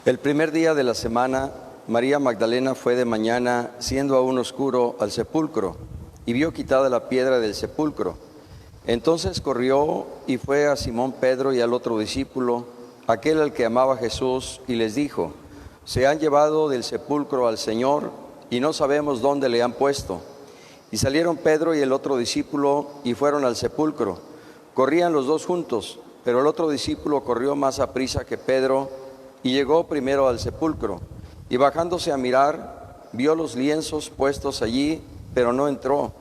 El primer día de la semana, María Magdalena fue de mañana, siendo aún oscuro, al sepulcro, y vio quitada la piedra del sepulcro. Entonces corrió y fue a Simón Pedro y al otro discípulo, aquel al que amaba Jesús, y les dijo: se han llevado del sepulcro al Señor, y no sabemos dónde le han puesto. Y salieron Pedro y el otro discípulo, y fueron al sepulcro. Corrían los dos juntos, pero el otro discípulo corrió más aprisa que Pedro, y llegó primero al sepulcro, y bajándose a mirar, vio los lienzos puestos allí, pero no entró.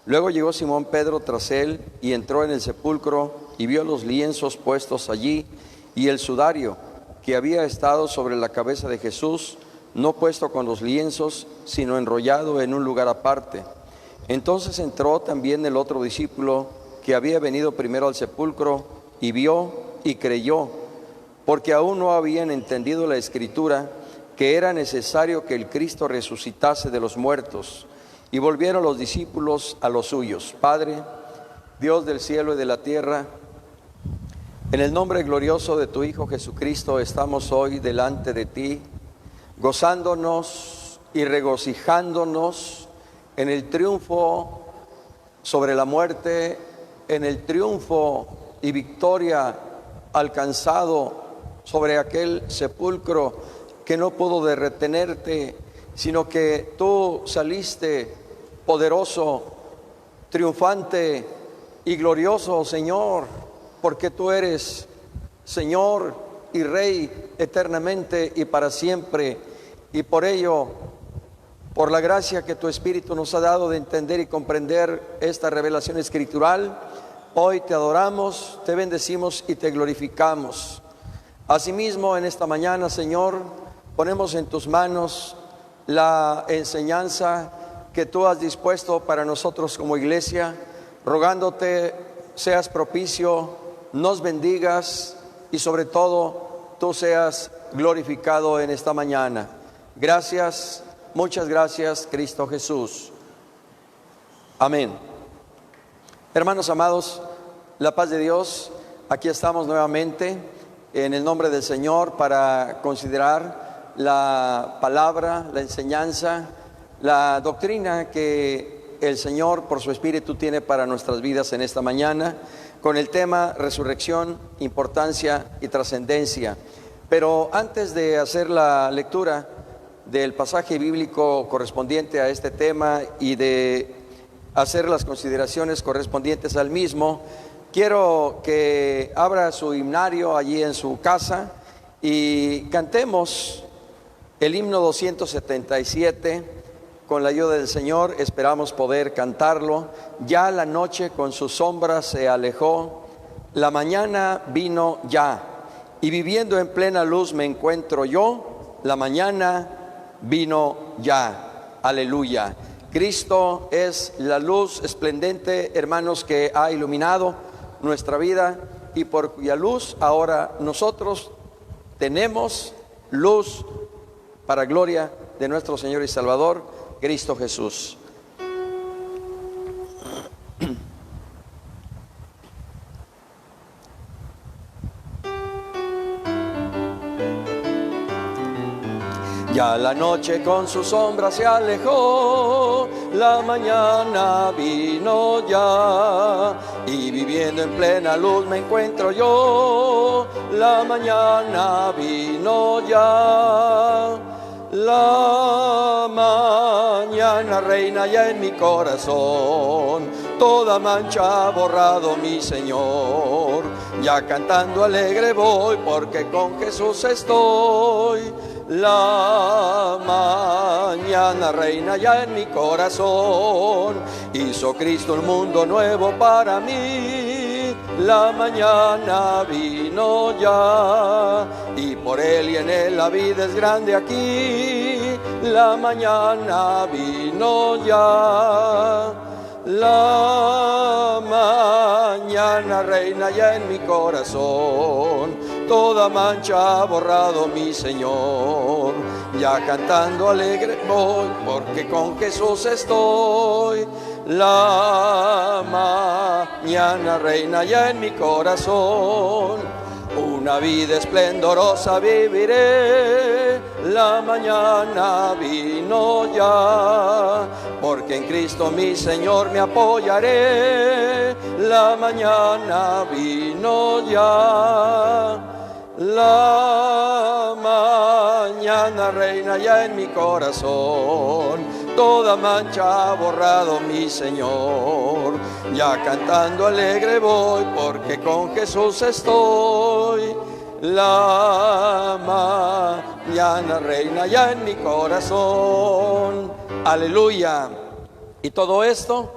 Luego llegó Simón Pedro tras él, y entró en el sepulcro, y vio los lienzos puestos allí, y el sudario que había estado sobre la cabeza de Jesús, no puesto con los lienzos, sino enrollado en un lugar aparte. Entonces entró también el otro discípulo, que había venido primero al sepulcro, y vio y creyó, porque aún no habían entendido la Escritura, que era necesario que el Cristo resucitase de los muertos. Y volvieron los discípulos a los suyos. Padre, Dios del cielo y de la tierra, en el nombre glorioso de tu Hijo Jesucristo, estamos hoy delante de ti, gozándonos y regocijándonos en el triunfo sobre la muerte, en el triunfo y victoria alcanzado sobre aquel sepulcro que no pudo retenerte, sino que tú saliste poderoso, triunfante y glorioso, Señor, porque tú eres Señor y Rey eternamente y para siempre. Y por ello, por la gracia que tu Espíritu nos ha dado de entender y comprender esta revelación escritural, hoy te adoramos, te bendecimos y te glorificamos. Asimismo, en esta mañana, Señor, ponemos en tus manos la enseñanza que tú has dispuesto para nosotros como iglesia, rogándote seas propicio, nos bendigas y sobre todo tú seas glorificado en esta mañana. Gracias, muchas gracias, Cristo Jesús. Amén. Hermanos amados, la paz de Dios, aquí estamos nuevamente en el nombre del Señor para considerar la palabra, la enseñanza, la doctrina que el Señor por su Espíritu tiene para nuestras vidas en esta mañana, con el tema resurrección, importancia y trascendencia. Pero antes de hacer la lectura del pasaje bíblico correspondiente a este tema y de hacer las consideraciones correspondientes al mismo, quiero que abra su himnario allí en su casa y cantemos el himno 277 con la ayuda del Señor. Esperamos poder cantarlo. Ya la noche con sus sombras se alejó, la mañana vino ya, y viviendo en plena luz me encuentro yo, la mañana vino ya. Aleluya. Cristo es la luz esplendente, hermanos, que ha iluminado nuestra vida y por cuya luz ahora nosotros tenemos luz para gloria de nuestro Señor y Salvador, Cristo Jesús. Ya la noche con su sombra se alejó, la mañana vino ya, y viviendo en plena luz me encuentro yo, la mañana vino ya. La mañana reina ya en mi corazón, toda mancha ha borrado mi Señor. Ya cantando alegre voy, porque con Jesús estoy. La mañana reina ya en mi corazón, hizo Cristo un mundo nuevo para mí. La mañana vino ya, y por Él y en Él la vida es grande aquí. La mañana vino ya. La mañana reina ya en mi corazón, toda mancha ha borrado mi Señor. Ya cantando alegre voy, porque con Jesús estoy. La mañana reina ya en mi corazón, un una vida esplendorosa viviré. La mañana vino ya, porque en Cristo mi Señor me apoyaré. La mañana vino ya. La mañana reina ya en mi corazón, toda mancha ha borrado mi Señor. Ya cantando alegre voy, porque con Jesús estoy. La mañana reina ya en mi corazón. Aleluya. Y todo esto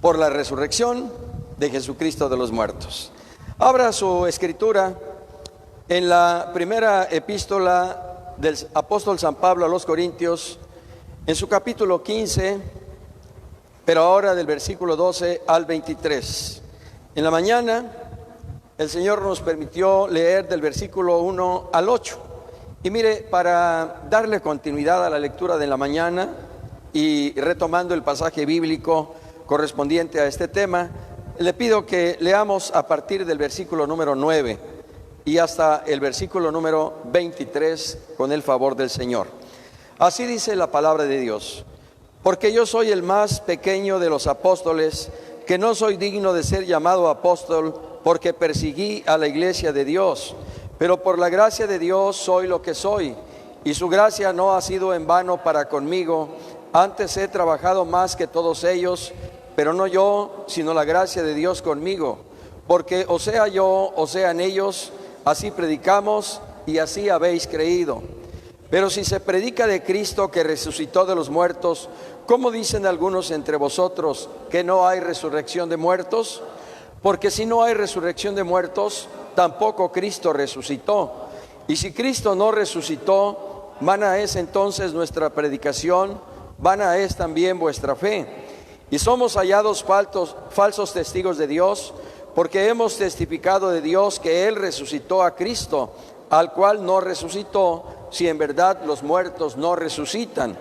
por la resurrección de Jesucristo de los muertos. Abra su escritura en la primera epístola del apóstol San Pablo a los Corintios, en su capítulo 15, pero ahora del versículo 12 al 23. En la mañana el Señor nos permitió leer del versículo 1 al 8. Y mire, para darle continuidad a la lectura de la mañana y retomando el pasaje bíblico correspondiente a este tema, le pido que leamos a partir del versículo número 9 y hasta el versículo número 23 con el favor del Señor. Así dice la palabra de Dios: porque yo soy el más pequeño de los apóstoles, que no soy digno de ser llamado apóstol, porque persiguí a la iglesia de Dios, pero por la gracia de Dios soy lo que soy, y su gracia no ha sido en vano para conmigo. Antes he trabajado más que todos ellos, pero no yo, sino la gracia de Dios conmigo. Porque o sea yo, o sean ellos, así predicamos y así habéis creído. Pero si se predica de Cristo que resucitó de los muertos, ¿cómo dicen algunos entre vosotros que no hay resurrección de muertos? Porque si no hay resurrección de muertos, tampoco Cristo resucitó. Y si Cristo no resucitó, vana es entonces nuestra predicación, vana es también vuestra fe. Y somos hallados falsos testigos de Dios, porque hemos testificado de Dios que Él resucitó a Cristo, al cual no resucitó, si en verdad los muertos no resucitan.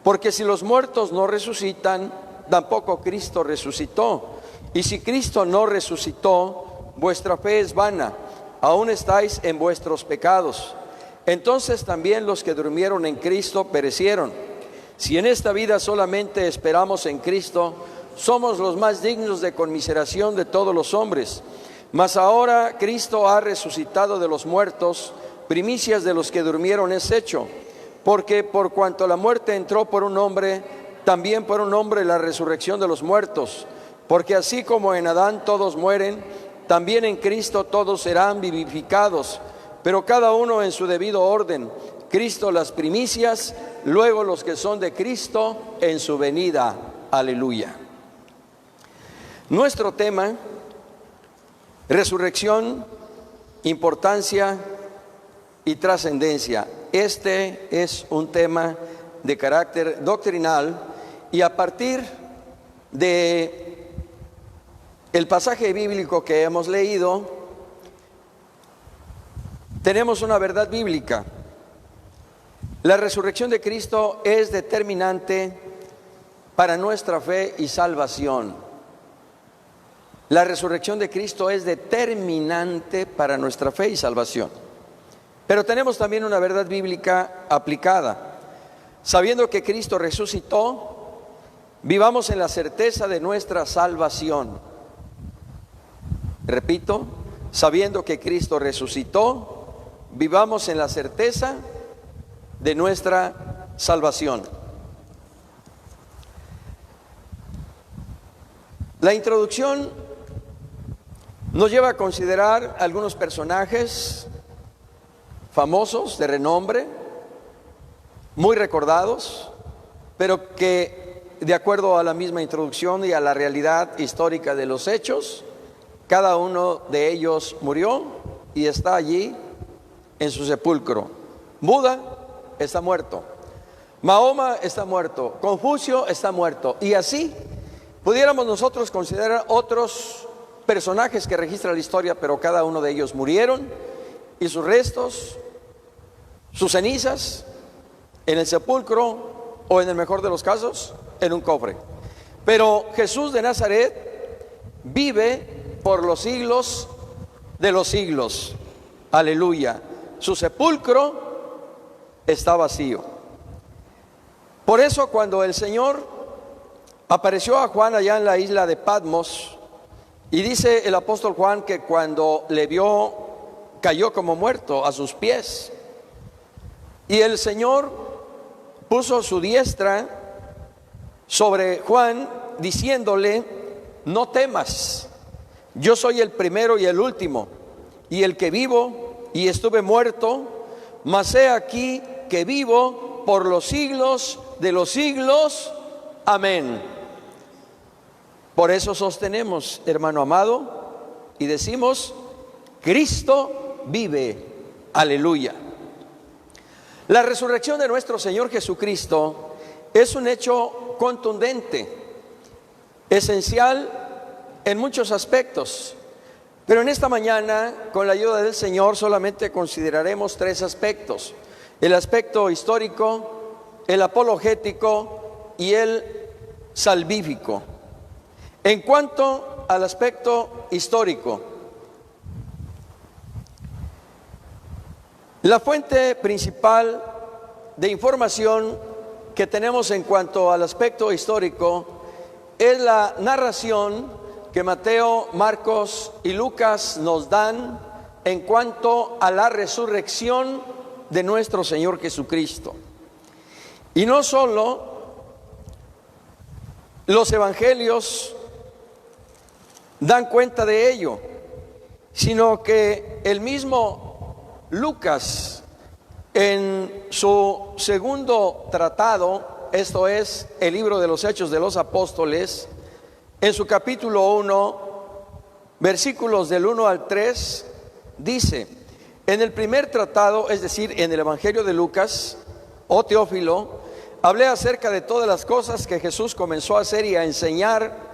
Porque si los muertos no resucitan, tampoco Cristo resucitó. Y si Cristo no resucitó, vuestra fe es vana, aún estáis en vuestros pecados. Entonces también los que durmieron en Cristo perecieron. Si en esta vida solamente esperamos en Cristo, somos los más dignos de conmiseración de todos los hombres. Mas ahora Cristo ha resucitado de los muertos, primicias de los que durmieron es hecho. Porque por cuanto la muerte entró por un hombre, también por un hombre la resurrección de los muertos. Porque así como en Adán todos mueren, también en Cristo todos serán vivificados, pero cada uno en su debido orden. Cristo las primicias, luego los que son de Cristo en su venida. Aleluya. Nuestro tema: resurrección, importancia y trascendencia. Este es un tema de carácter doctrinal, y a partir de el pasaje bíblico que hemos leído, tenemos una verdad bíblica. La resurrección de Cristo es determinante para nuestra fe y salvación. La resurrección de Cristo es determinante para nuestra fe y salvación. Pero tenemos también una verdad bíblica aplicada. Sabiendo que Cristo resucitó, vivamos en la certeza de nuestra salvación. Repito, sabiendo que Cristo resucitó, vivamos en la certeza de nuestra salvación. La introducción nos lleva a considerar algunos personajes famosos, de renombre, muy recordados, pero que, de acuerdo a la misma introducción y a la realidad histórica de los hechos, cada uno de ellos murió y está allí en su sepulcro. Buda está muerto, Mahoma está muerto, Confucio está muerto, y así pudiéramos nosotros considerar otros personajes que registra la historia, pero cada uno de ellos murieron y sus restos, sus cenizas, en el sepulcro, o en el mejor de los casos, en un cofre. Pero Jesús de Nazaret vive por los siglos de los siglos. Aleluya. Su sepulcro está vacío. Por eso cuando el Señor apareció a Juan allá en la isla de Patmos, y dice el apóstol Juan que cuando le vio, cayó como muerto a sus pies. Y el Señor puso su diestra sobre Juan, diciéndole: no temas, yo soy el primero y el último, y el que vivo y estuve muerto, mas he aquí que vivo por los siglos de los siglos. Amén. Por eso sostenemos, hermano amado, y decimos: Cristo vive. Aleluya. La resurrección de nuestro Señor Jesucristo es un hecho contundente, esencial en muchos aspectos. Pero en esta mañana, con la ayuda del Señor, solamente consideraremos tres aspectos: el aspecto histórico, el apologético y el salvífico. En cuanto al aspecto histórico, la fuente principal de información que tenemos en cuanto al aspecto histórico es la narración que Mateo, Marcos y Lucas nos dan en cuanto a la resurrección de nuestro Señor Jesucristo. Y no solo los evangelios dan cuenta de ello, sino que el mismo Lucas, en su segundo tratado, esto es el libro de los Hechos de los Apóstoles, en su capítulo 1, versículos del 1 al 3, dice: en el primer tratado, es decir, en el Evangelio de Lucas, oh Teófilo, hablé acerca de todas las cosas que Jesús comenzó a hacer y a enseñar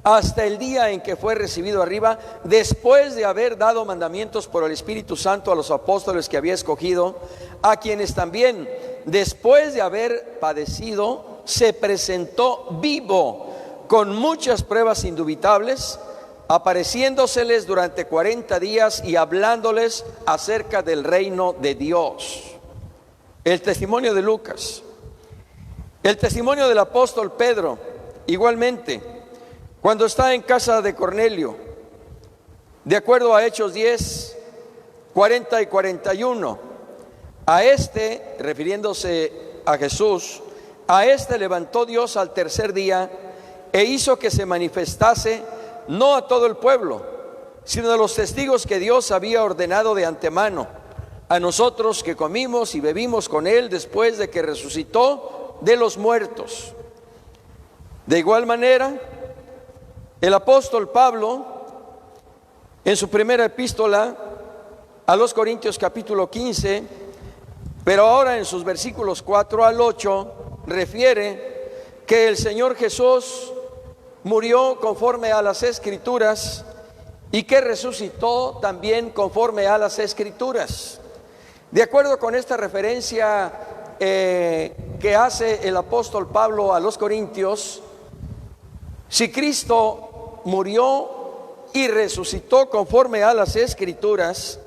hasta el día en que fue recibido arriba, después de haber dado mandamientos por el Espíritu Santo a los apóstoles que había escogido, a quienes también, después de haber padecido, se presentó vivo con muchas pruebas indubitables, apareciéndoseles durante 40 días y hablándoles acerca del reino de Dios. El testimonio de Lucas. El testimonio del apóstol Pedro, igualmente, cuando está en casa de Cornelio, de acuerdo a Hechos 10, 40 y 41, a este, refiriéndose a Jesús, a este levantó Dios al tercer día e hizo que se manifestase no a todo el pueblo, sino a los testigos que Dios había ordenado de antemano, a nosotros que comimos y bebimos con él después de que resucitó de los muertos. De igual manera, el apóstol Pablo, en su primera epístola a los Corintios capítulo 15, pero ahora en sus versículos 4 al 8, refiere que el Señor Jesús murió conforme a las Escrituras y que resucitó también conforme a las Escrituras. De acuerdo con esta referencia que hace el apóstol Pablo a los Corintios, si Cristo murió y resucitó conforme a las Escrituras,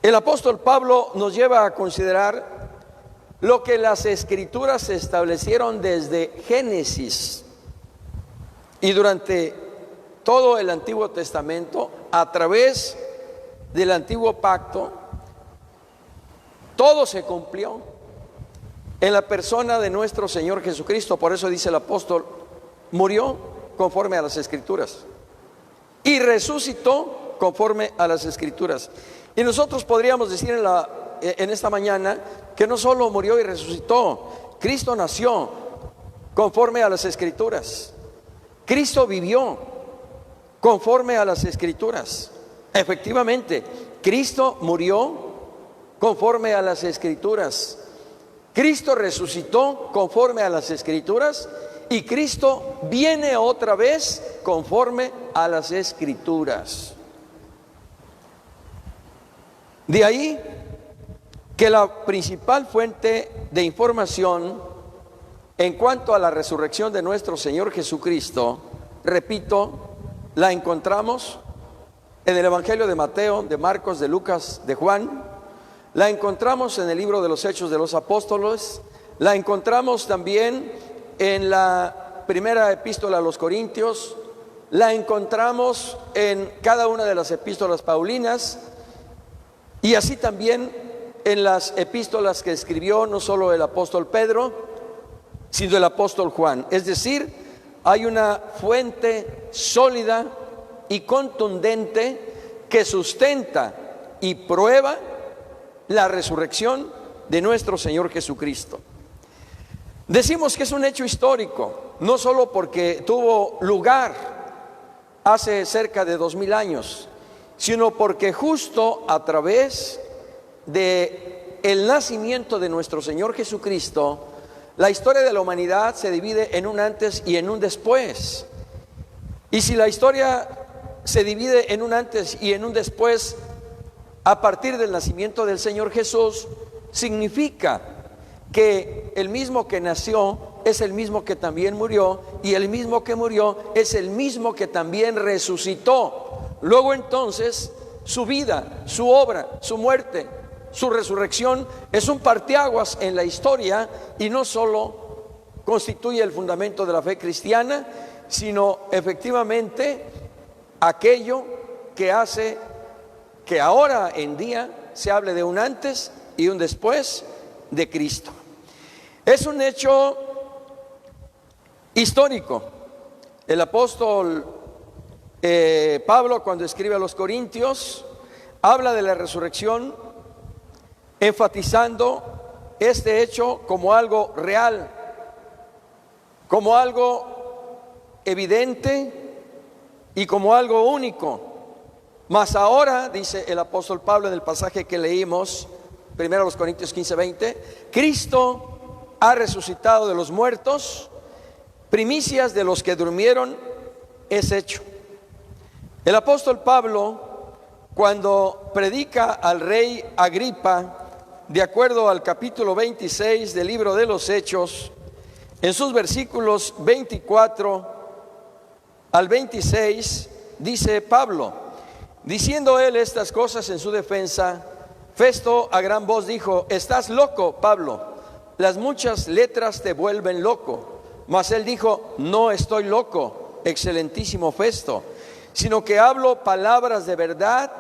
el apóstol Pablo nos lleva a considerar lo que las Escrituras establecieron desde Génesis y durante todo el Antiguo Testamento, a través del Antiguo Pacto. Todo se cumplió en la persona de nuestro Señor Jesucristo. Por eso dice el apóstol: murió conforme a las Escrituras y resucitó conforme a las Escrituras. Y nosotros podríamos decir en esta mañana que no solo murió y resucitó, Cristo nació conforme a las Escrituras. Cristo vivió conforme a las Escrituras. Efectivamente, Cristo murió conforme a las Escrituras. Cristo resucitó conforme a las Escrituras y Cristo viene otra vez conforme a las Escrituras. De ahí que la principal fuente de información en cuanto a la resurrección de nuestro Señor Jesucristo, repito, la encontramos en el Evangelio de Mateo, de Marcos, de Lucas, de Juan. La encontramos en el libro de los Hechos de los Apóstoles. La encontramos también en la primera epístola a los Corintios. La encontramos en cada una de las epístolas paulinas. Y así también en las epístolas que escribió no solo el apóstol Pedro, sino el apóstol Juan. Es decir, hay una fuente sólida y contundente que sustenta y prueba la resurrección de nuestro Señor Jesucristo. Decimos que es un hecho histórico, no solo porque tuvo lugar hace cerca de 2000 años, sino porque justo a través de el nacimiento de nuestro Señor Jesucristo, la historia de la humanidad se divide en un antes y en un después. Y si la historia se divide en un antes y en un después a partir del nacimiento del Señor Jesús, significa que el mismo que nació es el mismo que también murió, y el mismo que murió es el mismo que también resucitó. Luego entonces su vida, su obra, su muerte, su resurrección es un parteaguas en la historia, y no solo constituye el fundamento de la fe cristiana, sino efectivamente aquello que hace que ahora en día se hable de un antes y un después de Cristo. Es un hecho histórico. El apóstol Pablo, cuando escribe a los Corintios, habla de la resurrección, enfatizando este hecho como algo real, como algo evidente y como algo único. Mas ahora, dice el apóstol Pablo en el pasaje que leímos, 1 Corintios 15:20, Cristo ha resucitado de los muertos, primicias de los que durmieron es hecho. El apóstol Pablo, cuando predica al rey Agripa, de acuerdo al capítulo 26 del libro de los Hechos, en sus versículos 24 al 26, dice Pablo: diciendo él estas cosas en su defensa, Festo a gran voz dijo: estás loco, Pablo, las muchas letras te vuelven loco. Mas él dijo: no estoy loco, excelentísimo Festo, sino que hablo palabras de verdad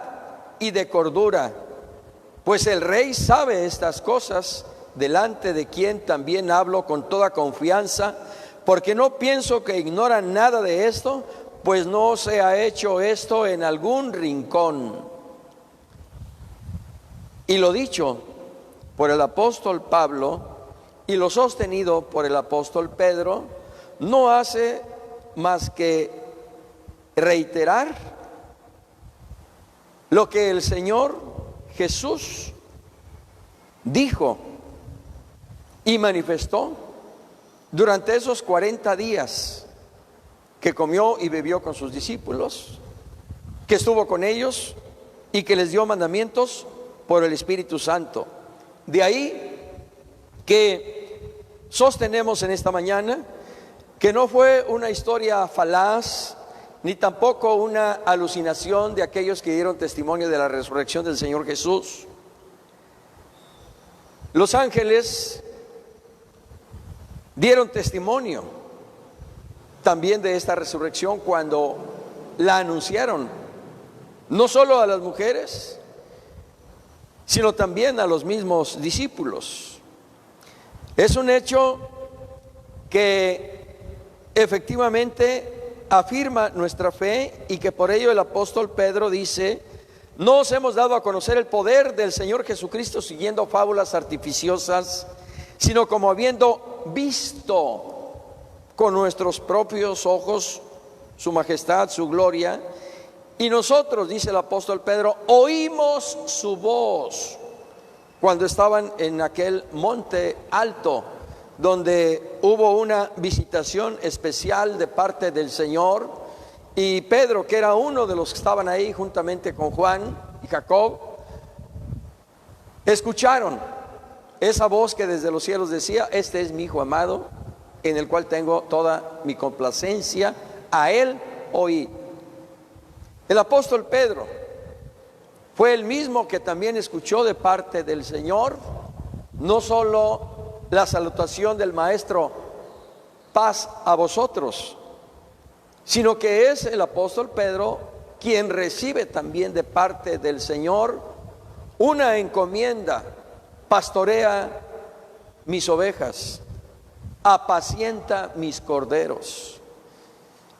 y de cordura, pues el rey sabe estas cosas, delante de quien también hablo con toda confianza, porque no pienso que ignoran nada de esto, pues no se ha hecho esto en algún rincón. Y lo dicho por el apóstol Pablo y lo sostenido por el apóstol Pedro no hace más que reiterar lo que el Señor Jesús dijo y manifestó durante esos 40 días que comió y bebió con sus discípulos, que estuvo con ellos y que les dio mandamientos por el Espíritu Santo. De ahí que sostenemos en esta mañana que no fue una historia falaz, ni tampoco una alucinación de aquellos que dieron testimonio de la resurrección del Señor Jesús. Los ángeles dieron testimonio también de esta resurrección cuando la anunciaron, no solo a las mujeres, sino también a los mismos discípulos. Es un hecho que efectivamente afirma nuestra fe, y que por ello el apóstol Pedro dice: no os hemos dado a conocer el poder del Señor Jesucristo siguiendo fábulas artificiosas, sino como habiendo visto con nuestros propios ojos su majestad, su gloria. Y nosotros, dice el apóstol Pedro, oímos su voz cuando estaban en aquel monte alto, donde hubo una visitación especial de parte del Señor. Y Pedro, que era uno de los que estaban ahí juntamente con Juan y Jacob, escucharon esa voz que desde los cielos decía: este es mi Hijo amado, en el cual tengo toda mi complacencia, a él oí. El apóstol Pedro fue el mismo que también escuchó de parte del Señor no solo la salutación del Maestro, paz a vosotros, sino que es el apóstol Pedro quien recibe también de parte del Señor una encomienda: pastorea mis ovejas, apacienta mis corderos.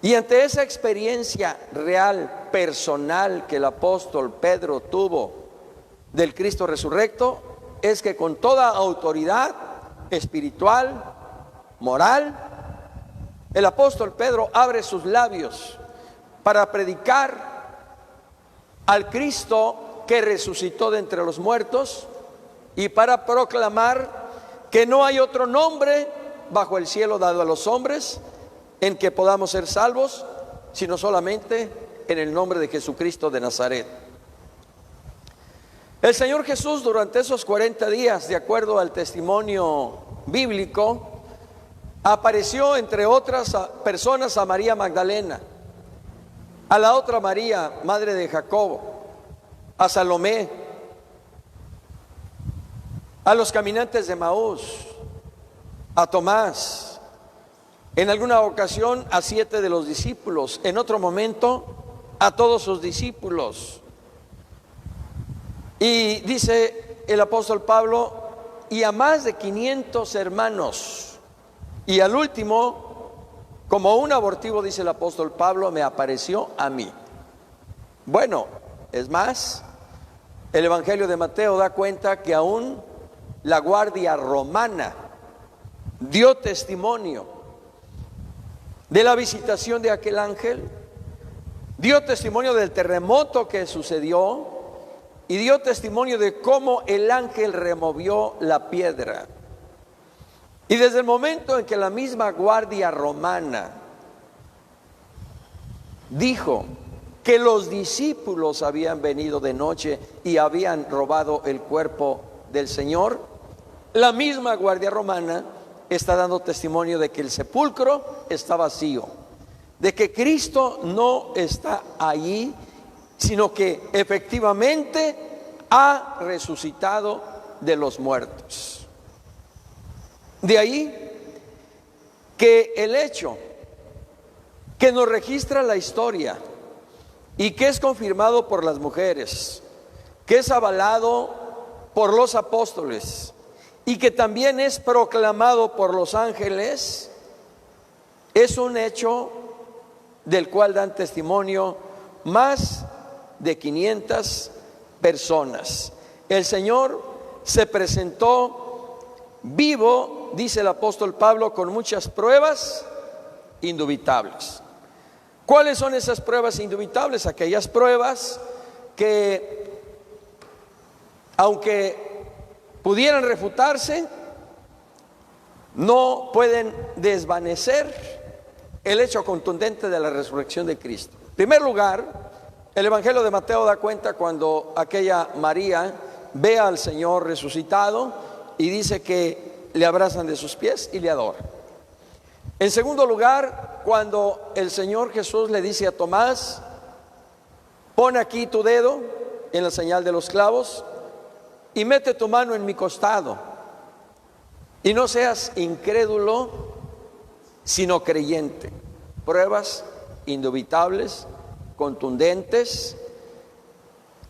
Y ante esa experiencia real, personal, que el apóstol Pedro tuvo del Cristo resurrecto, es que con toda autoridad espiritual, moral, el apóstol Pedro abre sus labios para predicar al Cristo que resucitó de entre los muertos y para proclamar que no hay otro nombre bajo el cielo dado a los hombres en que podamos ser salvos, sino solamente en el nombre de Jesucristo de Nazaret. El Señor Jesús durante esos 40 días, de acuerdo al testimonio bíblico, apareció entre otras personas a María Magdalena, a la otra María, madre de Jacobo, a Salomé, a los caminantes de Maús, a Tomás, en alguna ocasión a 7 de los discípulos, en otro momento a todos sus discípulos. Y dice el apóstol Pablo, y a más de 500 hermanos, y al último, como un abortivo, dice el apóstol Pablo, me apareció a mí. Bueno, es más, el Evangelio de Mateo da cuenta que aún la guardia romana dio testimonio de la visitación de aquel ángel, dio testimonio del terremoto que sucedió y dio testimonio de cómo el ángel removió la piedra. Y desde el momento en que la misma guardia romana dijo que los discípulos habían venido de noche y habían robado el cuerpo del Señor, la misma guardia romana está dando testimonio de que el sepulcro está vacío, de que Cristo no está allí, sino que efectivamente ha resucitado de los muertos. De ahí que el hecho que nos registra la historia y que es confirmado por las mujeres, que es avalado por los apóstoles y que también es proclamado por los ángeles, es un hecho del cual dan testimonio más de 500 personas. El Señor se presentó vivo, dice el apóstol Pablo, con muchas pruebas indubitables. ¿Cuáles son esas pruebas indubitables? Aquellas pruebas que, aunque pudieran refutarse, no pueden desvanecer el hecho contundente de la resurrección de Cristo. En primer lugar, el Evangelio de Mateo da cuenta cuando aquella María ve al Señor resucitado y dice que le abrazan de sus pies y le adoran. En segundo lugar, cuando el Señor Jesús le dice a Tomás, pon aquí tu dedo en la señal de los clavos y mete tu mano en mi costado, y no seas incrédulo, sino creyente. Pruebas indubitables, contundentes,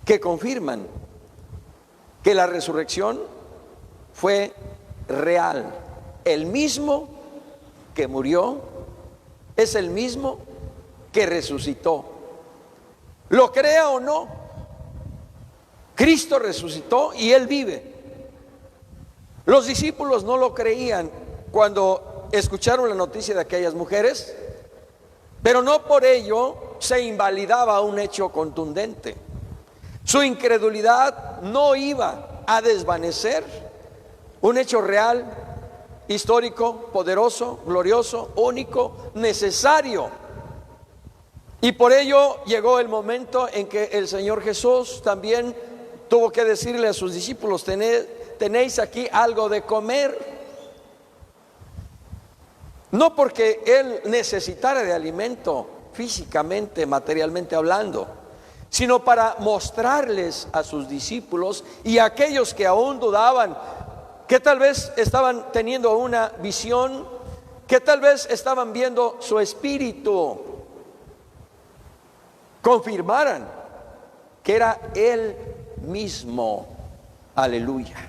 que confirman que la resurrección fue real. El mismo que murió es el mismo que resucitó. Lo crea o no, Cristo resucitó y Él vive. Los discípulos no lo creían cuando escucharon la noticia de aquellas mujeres, pero no por ello se invalidaba un hecho contundente. Su incredulidad no iba a desvanecer un hecho real, histórico, poderoso, glorioso, único, necesario. Y por ello llegó el momento en que el Señor Jesús también tuvo que decirle a sus discípulos, tenéis aquí algo de comer. No porque Él necesitara de alimento físicamente, materialmente hablando, sino para mostrarles a sus discípulos y a aquellos que aún dudaban, que tal vez estaban teniendo una visión, que tal vez estaban viendo su espíritu, confirmaran que era Él mismo. Aleluya.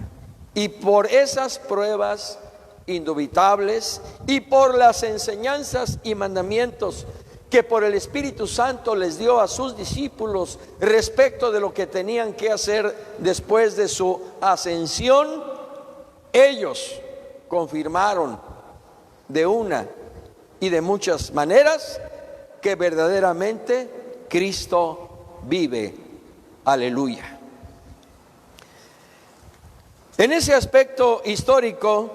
Y por esas pruebas indubitables y por las enseñanzas y mandamientos que por el Espíritu Santo les dio a sus discípulos respecto de lo que tenían que hacer después de su ascensión, ellos confirmaron de una y de muchas maneras que verdaderamente Cristo vive. Aleluya. En ese aspecto histórico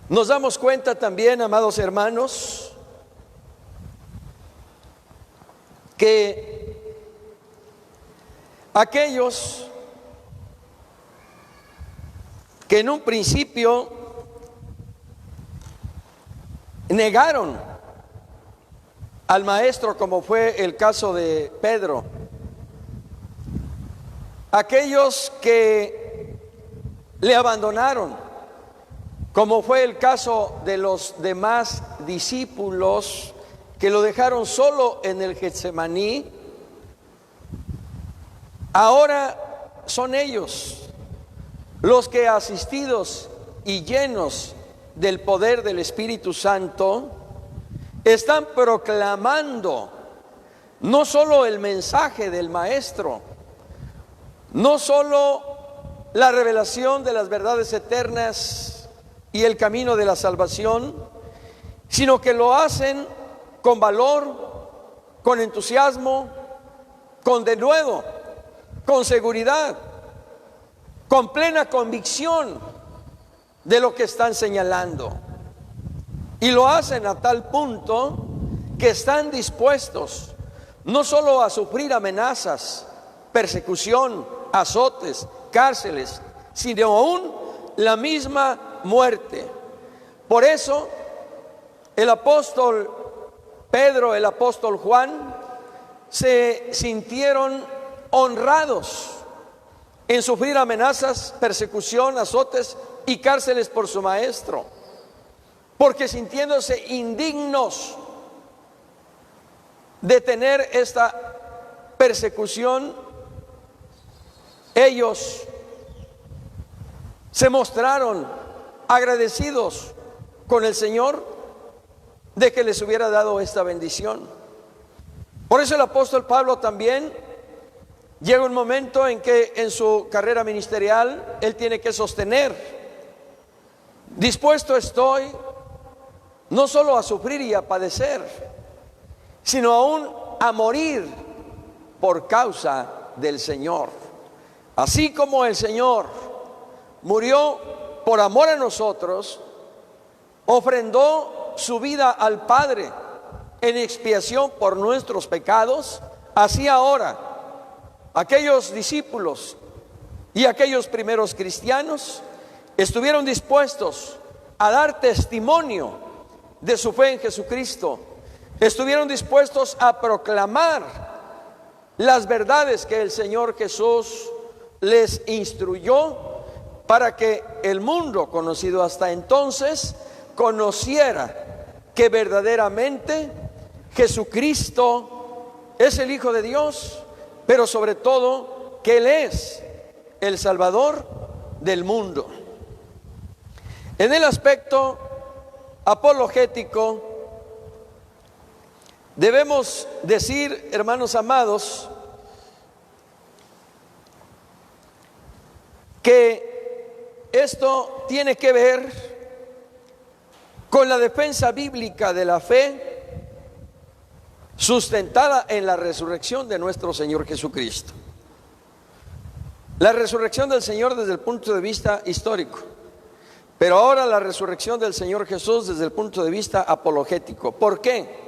nos damos cuenta también, amados hermanos, que aquellos que en un principio negaron al maestro, como fue el caso de Pedro, aquellos que le abandonaron, como fue el caso de los demás discípulos que lo dejaron solo en el Getsemaní, ahora son ellos los que, asistidos y llenos del poder del Espíritu Santo, están proclamando no solo el mensaje del Maestro, no solo la revelación de las verdades eternas y el camino de la salvación, sino que lo hacen con valor, con entusiasmo, con denuedo, con seguridad, con plena convicción de lo que están señalando. Y lo hacen a tal punto que están dispuestos no solo a sufrir amenazas, persecución, azotes, cárceles, sino aún la misma muerte. Por eso el apóstol Pedro, el apóstol Juan, se sintieron honrados en sufrir amenazas, persecución, azotes y cárceles por su maestro, porque sintiéndose indignos de tener esta persecución, ellos se mostraron agradecidos con el Señor de que les hubiera dado esta bendición. Por eso el apóstol Pablo también llega un momento en que en su carrera ministerial él tiene que sostener: dispuesto estoy no solo a sufrir y a padecer, sino aún a morir por causa del Señor. Así como el Señor murió por amor a nosotros, ofrendó su vida al Padre en expiación por nuestros pecados, así ahora aquellos discípulos y aquellos primeros cristianos estuvieron dispuestos a dar testimonio de su fe en Jesucristo, estuvieron dispuestos a proclamar las verdades que el Señor Jesús les instruyó para que el mundo, conocido hasta entonces, conociera que verdaderamente Jesucristo es el Hijo de Dios, pero sobre todo que Él es el Salvador del mundo. En el aspecto apologético, debemos decir, hermanos amados, que esto tiene que ver con la defensa bíblica de la fe sustentada en la resurrección de nuestro Señor Jesucristo. La resurrección del Señor desde el punto de vista histórico, pero ahora la resurrección del Señor Jesús desde el punto de vista apologético. ¿Por qué?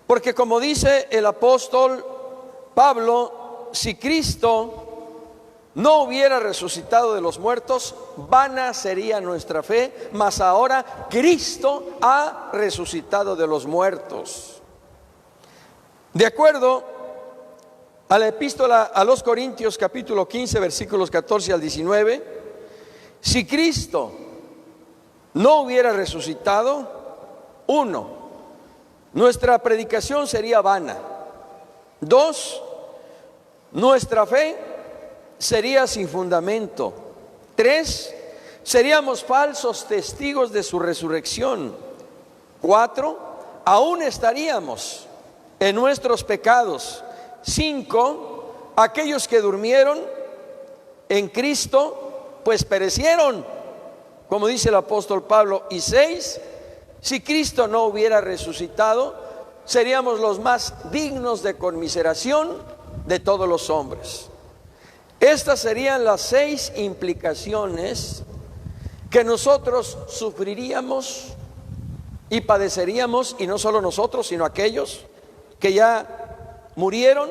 Porque, como dice el apóstol Pablo, si Cristo no hubiera resucitado de los muertos, vana sería nuestra fe, mas ahora Cristo ha resucitado de los muertos. De acuerdo a la epístola a los Corintios capítulo 15 versículos 14 al 19, si Cristo no hubiera resucitado, uno, nuestra predicación sería vana. Dos, nuestra fe sería sin fundamento. Tres, seríamos falsos testigos de su resurrección. Cuatro, aún estaríamos en nuestros pecados. Cinco, aquellos que durmieron en Cristo, pues perecieron, como dice el apóstol Pablo. Y seis, si Cristo no hubiera resucitado, seríamos los más dignos de conmiseración de todos los hombres. Estas serían las 6 implicaciones que nosotros sufriríamos y padeceríamos, y no solo nosotros, sino aquellos que ya murieron,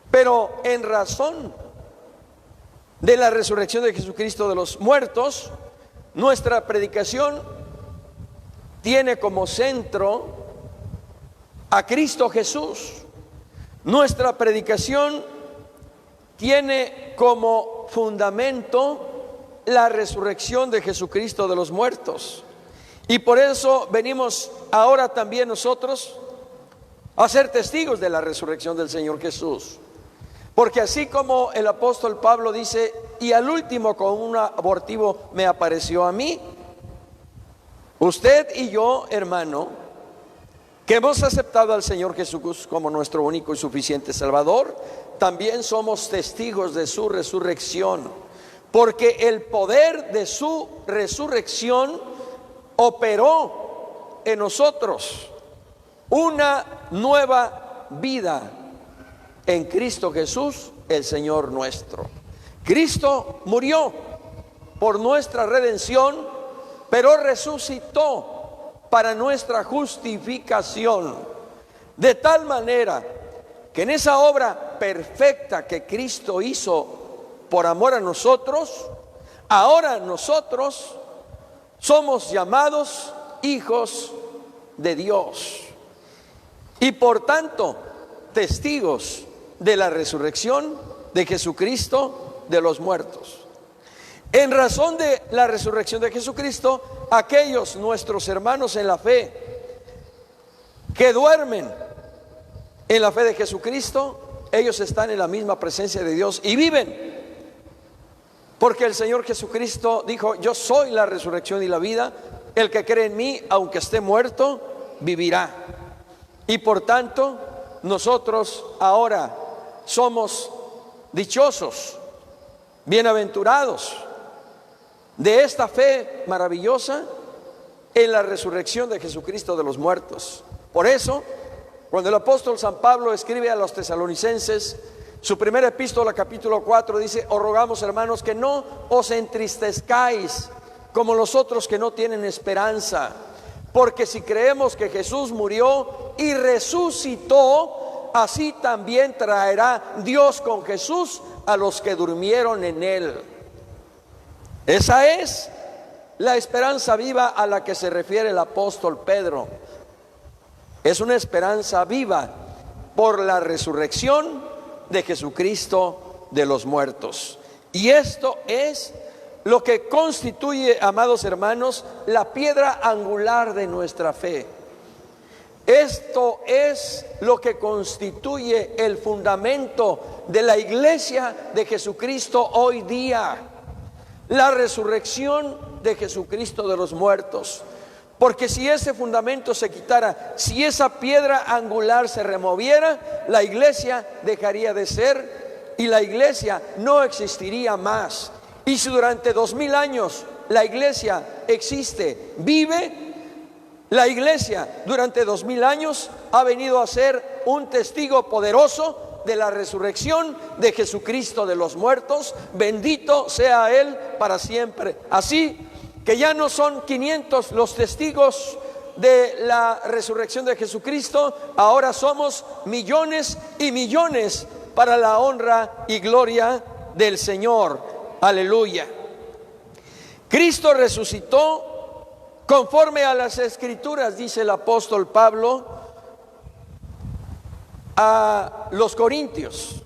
pero en razón de la resurrección de Jesucristo de los muertos, nuestra predicación tiene como centro a Cristo Jesús. Nuestra predicación tiene como fundamento la resurrección de Jesucristo de los muertos. Y por eso venimos ahora también nosotros a ser testigos de la resurrección del Señor Jesús. Porque así como el apóstol Pablo dice, y al último con un abortivo me apareció a mí, usted y yo, hermano, que hemos aceptado al Señor Jesús como nuestro único y suficiente Salvador, también somos testigos de su resurrección, porque el poder de su resurrección operó en nosotros una nueva vida en Cristo Jesús, el Señor nuestro. Cristo murió por nuestra redención, pero resucitó para nuestra justificación, de tal manera que en esa obra perfecta que Cristo hizo por amor a nosotros, ahora nosotros somos llamados hijos de Dios y por tanto testigos de la resurrección de Jesucristo de los muertos. En razón de la resurrección de Jesucristo, aquellos nuestros hermanos en la fe que duermen en la fe de Jesucristo, ellos están en la misma presencia de Dios y viven, porque el Señor Jesucristo dijo: yo soy la resurrección y la vida, el que cree en mí, aunque esté muerto, vivirá. Y por tanto, nosotros ahora somos dichosos, bienaventurados de esta fe maravillosa en la resurrección de Jesucristo de los muertos. Por eso, cuando el apóstol San Pablo escribe a los tesalonicenses, su primera epístola, capítulo 4, dice: os rogamos, hermanos, que no os entristezcáis como los otros que no tienen esperanza, porque si creemos que Jesús murió y resucitó, así también traerá Dios con Jesús a los que durmieron en él. Esa es la esperanza viva a la que se refiere el apóstol Pedro. Es una esperanza viva por la resurrección de Jesucristo de los muertos. Y esto es lo que constituye, amados hermanos, la piedra angular de nuestra fe. Esto es lo que constituye el fundamento de la iglesia de Jesucristo hoy día: la resurrección de Jesucristo de los muertos. Porque si ese fundamento se quitara, si esa piedra angular se removiera, la iglesia dejaría de ser y la iglesia no existiría más. Y si durante 2000 años la iglesia existe, vive, la iglesia durante 2000 años ha venido a ser un testigo poderoso de la resurrección de Jesucristo de los muertos. Bendito sea Él para siempre. Así que ya no son 500 los testigos de la resurrección de Jesucristo, ahora somos millones y millones para la honra y gloria del Señor. Aleluya. Cristo resucitó conforme a las Escrituras, dice el apóstol Pablo, a los corintios.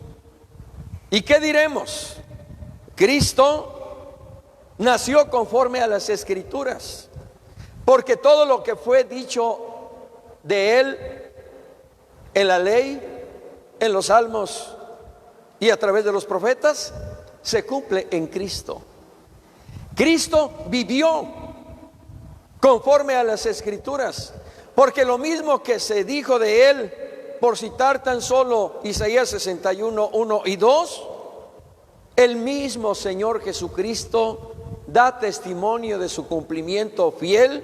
¿Y qué diremos? Cristo nació conforme a las Escrituras, porque todo lo que fue dicho de él en la ley, en los salmos y a través de los profetas, se cumple en Cristo. Cristo vivió conforme a las Escrituras, porque lo mismo que se dijo de él, por citar tan solo Isaías 61, 1 y 2, el mismo Señor Jesucristo da testimonio de su cumplimiento fiel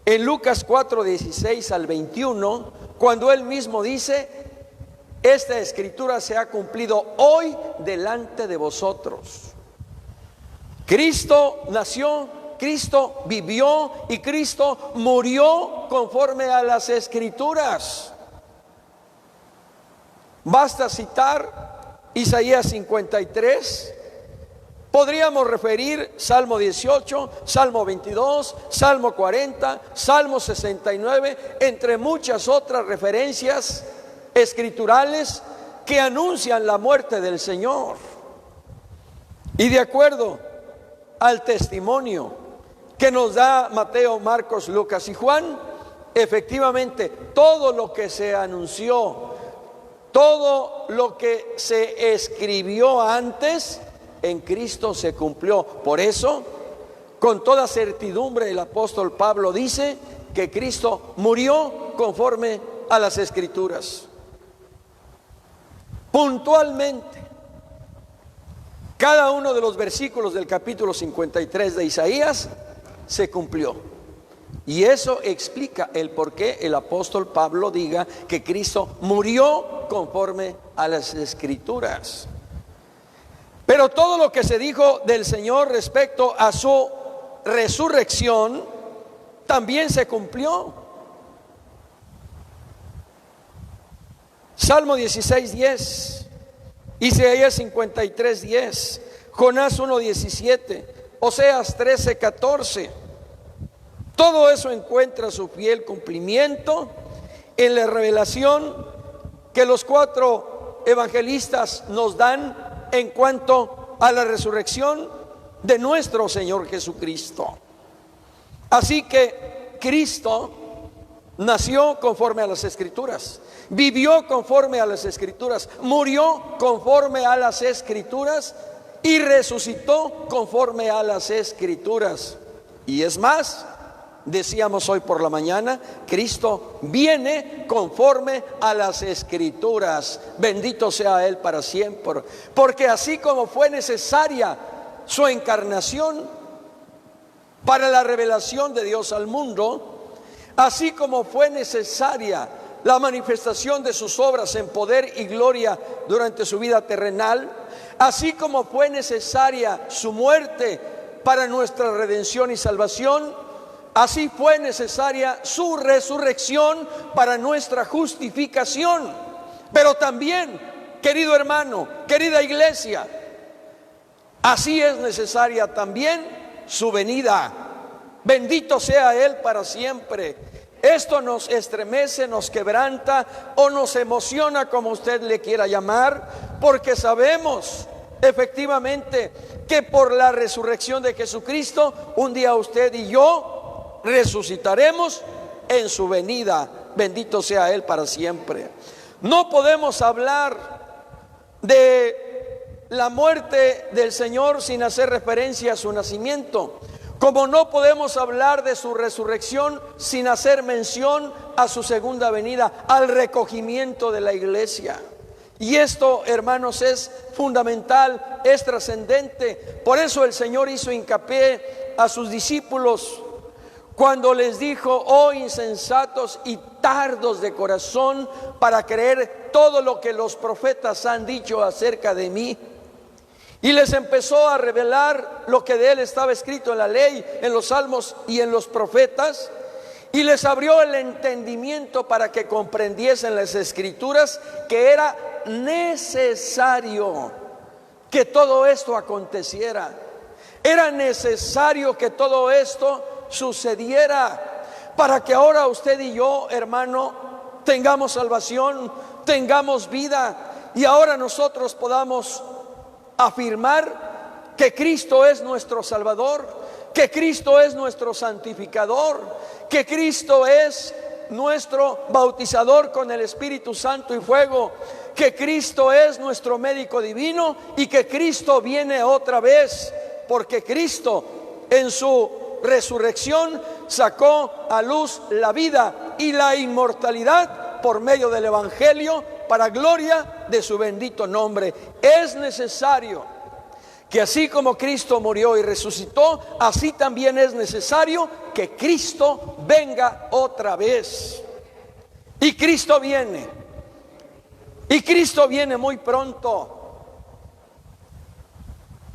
en Lucas 4, 16 al 21, cuando él mismo dice: esta escritura se ha cumplido hoy delante de vosotros. Cristo nació, Cristo vivió y Cristo murió conforme a las Escrituras. Basta citar Isaías 53, podríamos referir Salmo 18, Salmo 22, Salmo 40, Salmo 69, entre muchas otras referencias escriturales que anuncian la muerte del Señor. Y de acuerdo al testimonio que nos da Mateo, Marcos, Lucas y Juan, efectivamente todo lo que se anunció, todo lo que se escribió antes, en Cristo se cumplió. Por eso, con toda certidumbre, el apóstol Pablo dice que Cristo murió conforme a las Escrituras. Puntualmente, cada uno de los versículos del capítulo 53 de Isaías se cumplió. Y eso explica el por qué el apóstol Pablo diga que Cristo murió conforme a las Escrituras. Pero todo lo que se dijo del Señor respecto a su resurrección también se cumplió. Salmo 16:10, Isaías 53:10, Jonás 1:17, Oseas 13:14. Todo eso encuentra su fiel cumplimiento en la revelación que los 4 evangelistas nos dan en cuanto a la resurrección de nuestro Señor Jesucristo. Así que Cristo nació conforme a las Escrituras, vivió conforme a las Escrituras, murió conforme a las Escrituras y resucitó conforme a las Escrituras. Y es más, decíamos hoy por la mañana, Cristo viene conforme a las Escrituras. Bendito sea Él para siempre. Porque así como fue necesaria su encarnación para la revelación de Dios al mundo, así como fue necesaria la manifestación de sus obras en poder y gloria durante su vida terrenal, así como fue necesaria su muerte para nuestra redención y salvación, así fue necesaria su resurrección para nuestra justificación. Pero también, querido hermano, querida iglesia, así es necesaria también su venida. Bendito sea Él para siempre. Esto nos estremece, nos quebranta o nos emociona, como usted le quiera llamar, porque sabemos efectivamente que por la resurrección de Jesucristo, un día usted y yo resucitaremos en su venida. Bendito sea Él para siempre. No podemos hablar de la muerte del Señor sin hacer referencia a su nacimiento, como no podemos hablar de su resurrección sin hacer mención a su segunda venida, al recogimiento de la iglesia. Y esto, hermanos, es fundamental, es trascendente. Por eso el Señor hizo hincapié a sus discípulos cuando les dijo: oh insensatos y tardos de corazón para creer todo lo que los profetas han dicho acerca de mí. Y les empezó a revelar lo que de Él estaba escrito en la ley, en los salmos y en los profetas. Y les abrió el entendimiento para que comprendiesen las Escrituras, que era necesario que todo esto aconteciera. Era necesario que todo esto sucediera para que ahora usted y yo, hermano, tengamos salvación, tengamos vida y ahora nosotros podamos afirmar que Cristo es nuestro Salvador, que Cristo es nuestro santificador, que Cristo es nuestro bautizador con el Espíritu Santo y fuego, que Cristo es nuestro médico divino y que Cristo viene otra vez, porque Cristo en su resurrección sacó a luz la vida y la inmortalidad por medio del Evangelio para gloria de su bendito nombre. Es necesario que así como Cristo murió y resucitó, así también es necesario que Cristo venga otra vez. Y Cristo viene. Y Cristo viene muy pronto.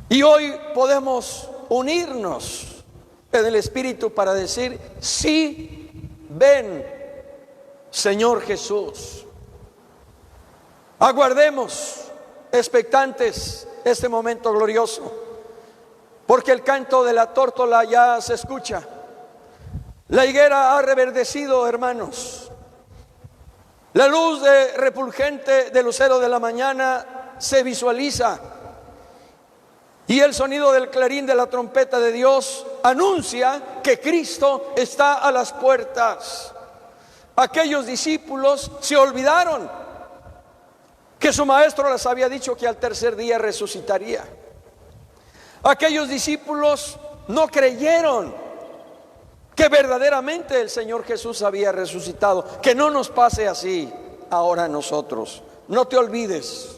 Y hoy podemos unirnos en el Espíritu para decir: sí, ven, Señor Jesús. Aguardemos expectantes este momento glorioso, porque el canto de la tórtola ya se escucha. La higuera ha reverdecido, hermanos. La luz refulgente del lucero de la mañana se visualiza, y el sonido del clarín de la trompeta de Dios anuncia que Cristo está a las puertas. Aquellos discípulos se olvidaron que su maestro les había dicho que al tercer día resucitaría. Aquellos discípulos no creyeron que verdaderamente el Señor Jesús había resucitado. Que no nos pase así ahora a nosotros. No te olvides.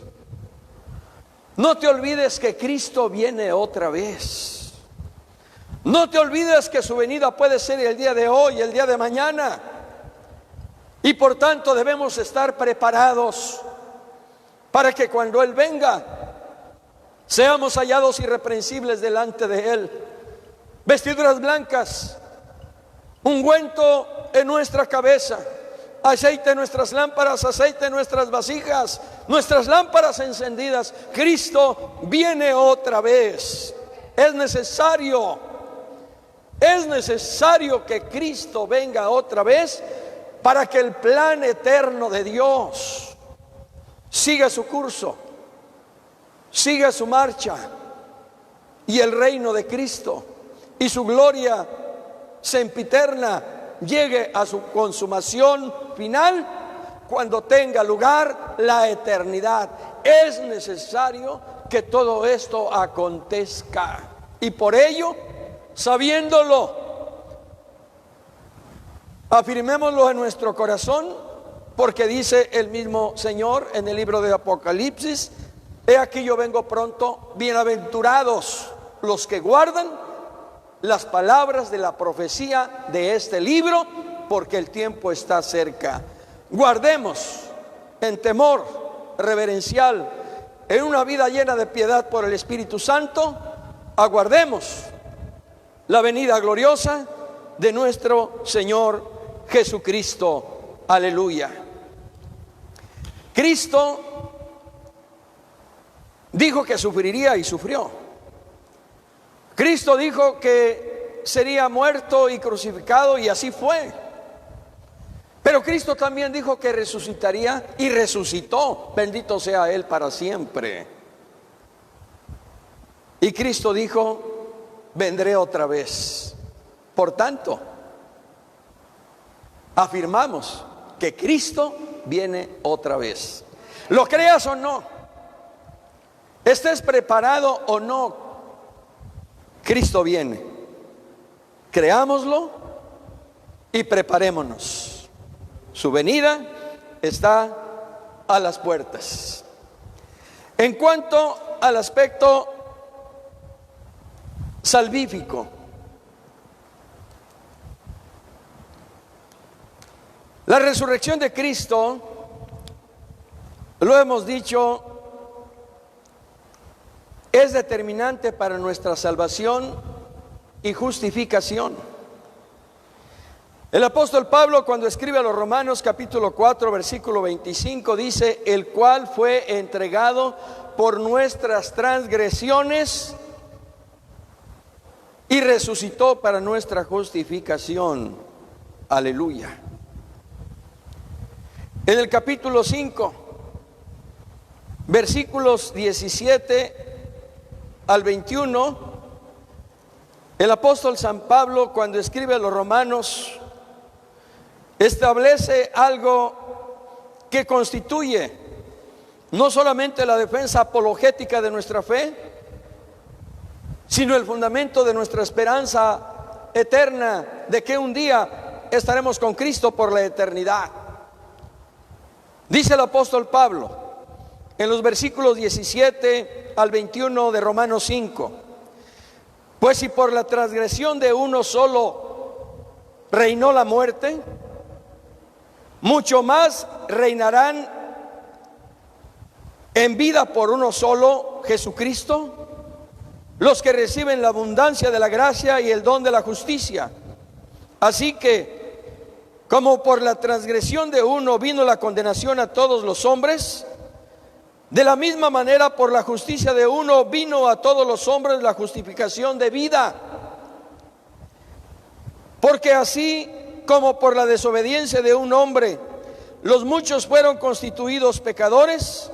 No te olvides que Cristo viene otra vez. No te olvides que su venida puede ser el día de hoy, el día de mañana. Y por tanto debemos estar preparados para que cuando Él venga seamos hallados irreprensibles delante de Él. Vestiduras blancas, ungüento en nuestra cabeza, aceite en nuestras lámparas, aceite en nuestras vasijas, nuestras lámparas encendidas. Cristo viene otra vez. Es necesario que Cristo venga otra vez para que el plan eterno de Dios siga su curso, siga su marcha, y el reino de Cristo y su gloria sempiterna llegue a su consumación final cuando tenga lugar la eternidad. Es necesario que todo esto acontezca, y por ello, sabiéndolo, afirmémoslo en nuestro corazón. Porque dice el mismo Señor en el libro de Apocalipsis: he aquí yo vengo pronto, bienaventurados los que guardan las palabras de la profecía de este libro, porque el tiempo está cerca. Guardemos en temor reverencial, en una vida llena de piedad por el Espíritu Santo, aguardemos la venida gloriosa de nuestro Señor Jesucristo. Aleluya. Cristo dijo que sufriría y sufrió. Cristo dijo que sería muerto y crucificado, y así fue. Pero Cristo también dijo que resucitaría y resucitó. Bendito sea Él para siempre. Y Cristo dijo: vendré otra vez. Por tanto, afirmamos que Cristo viene otra vez. Lo creas o no, estés preparado o no, Cristo viene. Creámoslo y preparémonos. Su venida está a las puertas. En cuanto al aspecto salvífico, la resurrección de Cristo, lo hemos dicho, es determinante para nuestra salvación y justificación. El apóstol Pablo, cuando escribe a los Romanos capítulo 4 versículo 25, dice: el cual fue entregado por nuestras transgresiones y resucitó para nuestra justificación. Aleluya. En el capítulo 5 versículos 17 al 21, el apóstol San Pablo, cuando escribe a los romanos, establece algo que constituye no solamente la defensa apologética de nuestra fe, sino el fundamento de nuestra esperanza eterna de que un día estaremos con Cristo por la eternidad. Dice el apóstol Pablo en los versículos 17 al 21 de Romanos 5: pues si por la transgresión de uno solo reinó la muerte, mucho más reinarán en vida por uno solo, Jesucristo, los que reciben la abundancia de la gracia y el don de la justicia. Así que, como por la transgresión de uno vino la condenación a todos los hombres, de la misma manera por la justicia de uno vino a todos los hombres la justificación de vida. Porque así como por la desobediencia de un hombre los muchos fueron constituidos pecadores,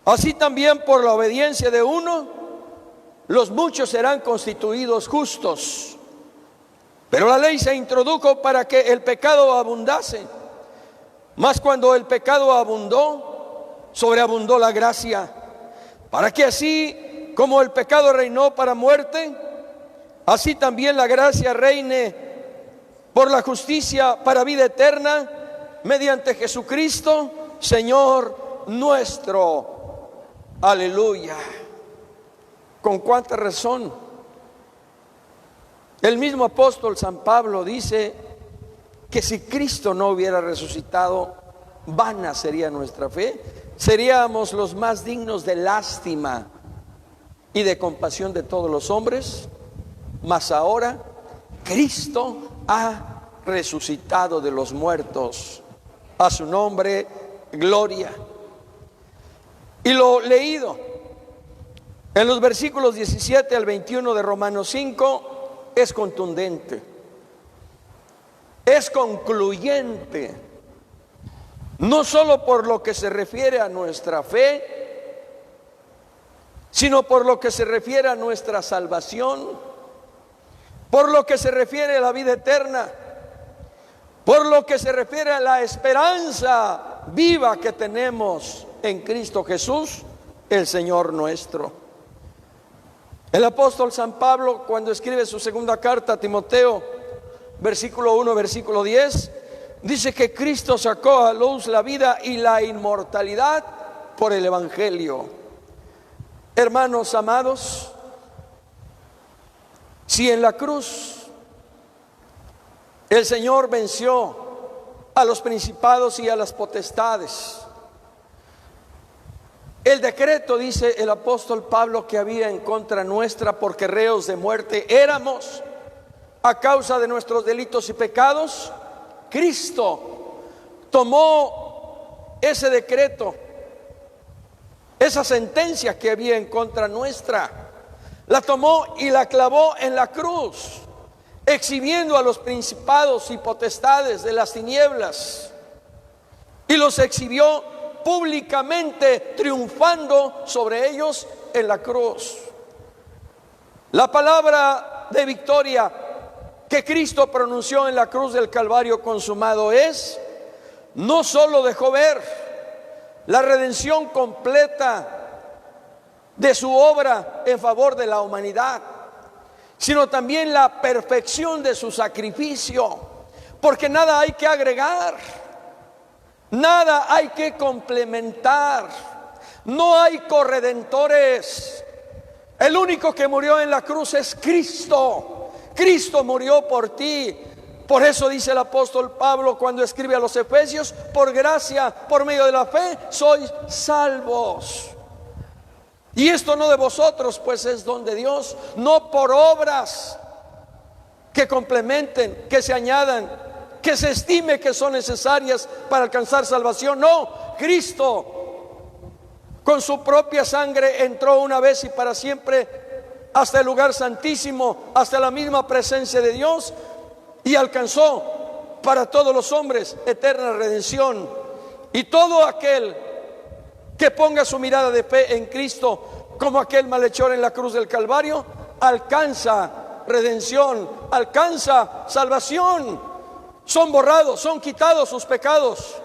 así también por la obediencia de uno los muchos serán constituidos justos. Pero la ley se introdujo para que el pecado abundase, mas cuando el pecado abundó, sobreabundó la gracia, para que así como el pecado reinó para muerte, así también la gracia reine por la justicia para vida eterna, mediante Jesucristo, Señor nuestro. Aleluya. ¿Con cuánta razón? El mismo apóstol San Pablo dice que si Cristo no hubiera resucitado, vana sería nuestra fe. Seríamos los más dignos de lástima y de compasión de todos los hombres. Mas ahora Cristo ha resucitado de los muertos. A su nombre, gloria. Y lo leído en los versículos 17 al 21 de Romanos 5 es contundente, es concluyente, no solo por lo que se refiere a nuestra fe, sino por lo que se refiere a nuestra salvación, por lo que se refiere a la vida eterna, por lo que se refiere a la esperanza viva que tenemos en Cristo Jesús, el Señor nuestro. El apóstol San Pablo, cuando escribe su segunda carta a Timoteo, versículo 1, versículo 10, dice que Cristo sacó a luz la vida y la inmortalidad por el Evangelio. Hermanos amados, si en la cruz el Señor venció a los principados y a las potestades, el decreto, dice el apóstol Pablo, que había en contra nuestra, porque reos de muerte éramos a causa de nuestros delitos y pecados, Cristo tomó ese decreto, esa sentencia que había en contra nuestra, la tomó y la clavó en la cruz, exhibiendo a los principados y potestades de las tinieblas, y los exhibió públicamente, triunfando sobre ellos en la cruz. La palabra de victoria que Cristo pronunció en la cruz del Calvario consumado es, no solo dejó ver la redención completa de su obra en favor de la humanidad, sino también la perfección de su sacrificio, porque nada hay que agregar, nada hay que complementar, no hay corredentores. El único que murió en la cruz es Cristo. Cristo murió por ti. Por eso dice el apóstol Pablo cuando escribe a los Efesios: por gracia, por medio de la fe, sois salvos. Y esto no de vosotros, pues es don de Dios, no por obras que complementen, que se añadan, que se estime que son necesarias para alcanzar salvación. No, Cristo con su propia sangre entró una vez y para siempre hasta el lugar santísimo, hasta la misma presencia de Dios, y alcanzó para todos los hombres eterna redención. Y todo aquel que ponga su mirada de fe en Cristo como aquel malhechor en la cruz del Calvario, alcanza redención, alcanza salvación. Son borrados, son quitados sus pecados,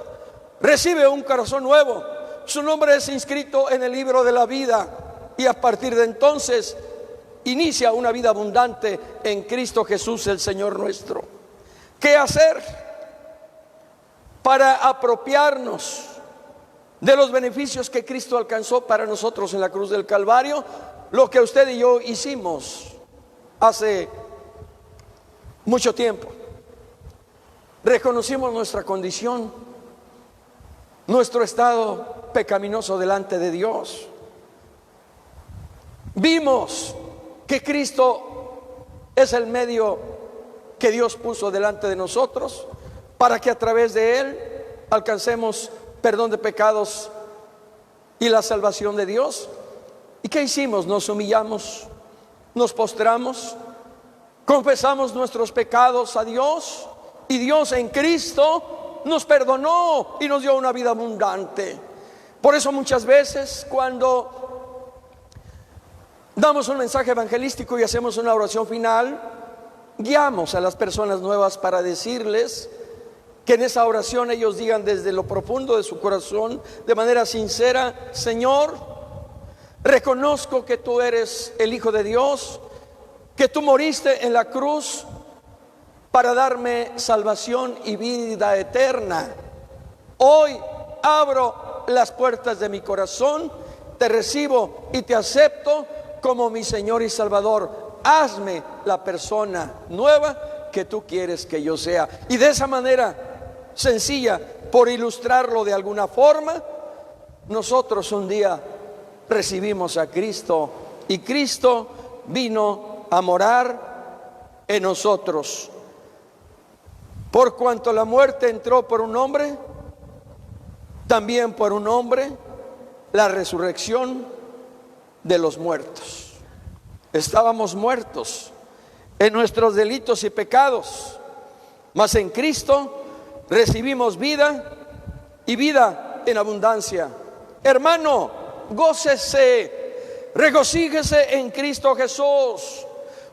recibe un corazón nuevo, su nombre es inscrito en el libro de la vida y a partir de entonces inicia una vida abundante en Cristo Jesús, el Señor nuestro. ¿Qué hacer para apropiarnos de los beneficios que Cristo alcanzó para nosotros en la cruz del Calvario? Lo que usted y yo hicimos hace mucho tiempo. Reconocimos nuestra condición, nuestro estado pecaminoso delante de Dios. Vimos que Cristo es el medio que Dios puso delante de nosotros para que a través de Él alcancemos perdón de pecados y la salvación de Dios. ¿Y qué hicimos? Nos humillamos, nos postramos, confesamos nuestros pecados a Dios y Dios en Cristo nos perdonó y nos dio una vida abundante. Por eso muchas veces cuando damos un mensaje evangelístico y hacemos una oración final, guiamos a las personas nuevas para decirles que en esa oración ellos digan desde lo profundo de su corazón, de manera sincera: Señor, reconozco que tú eres el Hijo de Dios, que tú moriste en la cruz para darme salvación y vida eterna. Hoy abro las puertas de mi corazón, te recibo y te acepto como mi Señor y Salvador. Hazme la persona nueva que tú quieres que yo sea. Y de esa manera sencilla, por ilustrarlo de alguna forma, nosotros un día recibimos a Cristo y Cristo vino a morar en nosotros. Por cuanto la muerte entró por un hombre, también por un hombre la resurrección de los muertos. Estábamos muertos en nuestros delitos y pecados, mas en Cristo recibimos vida y vida en abundancia. Hermano, gócese, regocíjese en Cristo Jesús,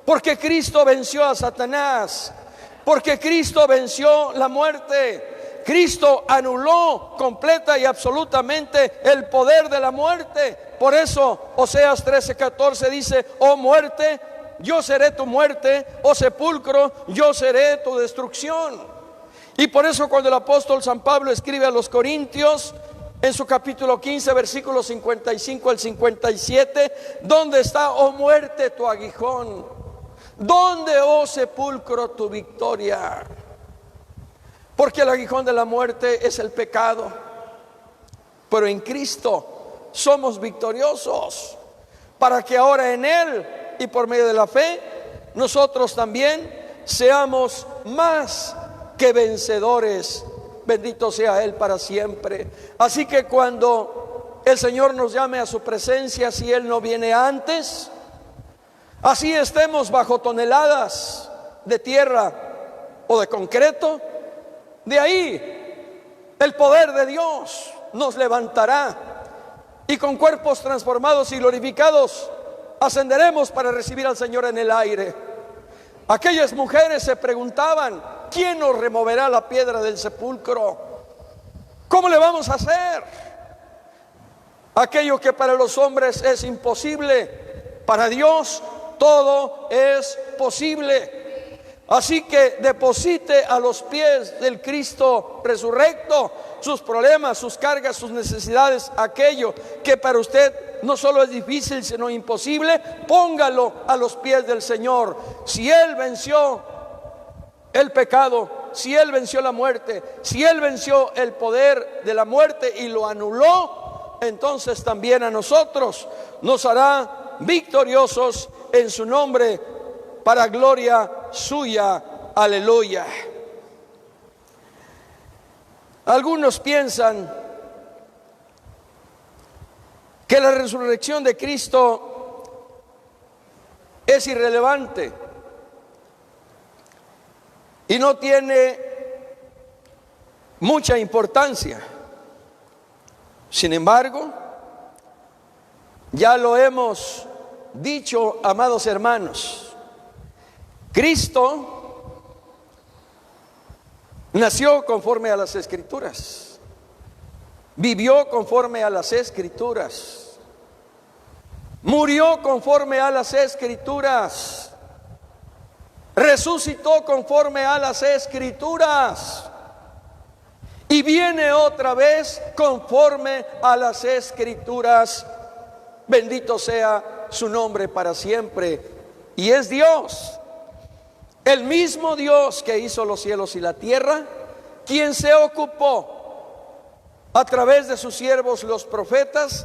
porque Cristo venció a Satanás, porque Cristo venció la muerte. Cristo anuló completa y absolutamente el poder de la muerte. Por eso Oseas 13:14 dice: oh muerte, yo seré tu muerte, oh sepulcro, yo seré tu destrucción. Y por eso cuando el apóstol San Pablo escribe a los Corintios, en su capítulo 15, versículos 55 al 57, ¿dónde está, oh muerte, tu aguijón? ¿Dónde, oh sepulcro, tu victoria? Porque el aguijón de la muerte es el pecado, pero en Cristo somos victoriosos, para que ahora en Él y por medio de la fe nosotros también seamos más que vencedores. Bendito sea Él para siempre. Así que cuando el Señor nos llame a su presencia, si Él no viene antes, así estemos bajo toneladas de tierra o de concreto, de ahí el poder de Dios nos levantará y con cuerpos transformados y glorificados ascenderemos para recibir al Señor en el aire. Aquellas mujeres se preguntaban: ¿quién nos removerá la piedra del sepulcro? ¿Cómo le vamos a hacer? Aquello que para los hombres es imposible, para Dios todo es posible. Así que deposite a los pies del Cristo resurrecto sus problemas, sus cargas, sus necesidades, aquello que para usted no solo es difícil, sino imposible. Póngalo a los pies del Señor. Si Él venció el pecado, si Él venció la muerte, si Él venció el poder de la muerte y lo anuló, entonces también a nosotros nos hará victoriosos en su nombre, para gloria suya. Aleluya. Algunos piensan que la resurrección de Cristo es irrelevante y no tiene mucha importancia. Sin embargo, Ya lo hemos dicho, amados hermanos, Cristo nació conforme a las Escrituras, vivió conforme a las Escrituras, murió conforme a las Escrituras, resucitó conforme a las Escrituras y viene otra vez conforme a las Escrituras. Bendito sea su nombre para siempre. Y es Dios, el mismo Dios que hizo los cielos y la tierra, quien se ocupó a través de sus siervos los profetas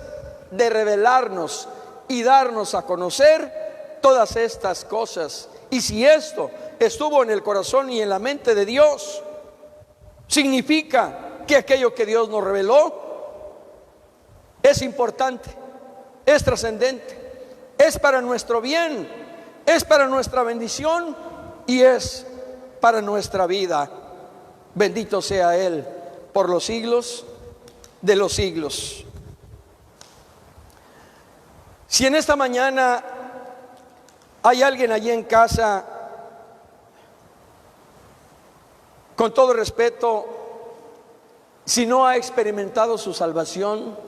de revelarnos y darnos a conocer todas estas cosas. Y si esto estuvo en el corazón y en la mente de Dios, significa que aquello que Dios nos reveló es importante, es trascendente, es para nuestro bien, es para nuestra bendición y es para nuestra vida. Bendito sea Él por los siglos de los siglos. Si en esta mañana hay alguien allí en casa, con todo respeto, si no ha experimentado su salvación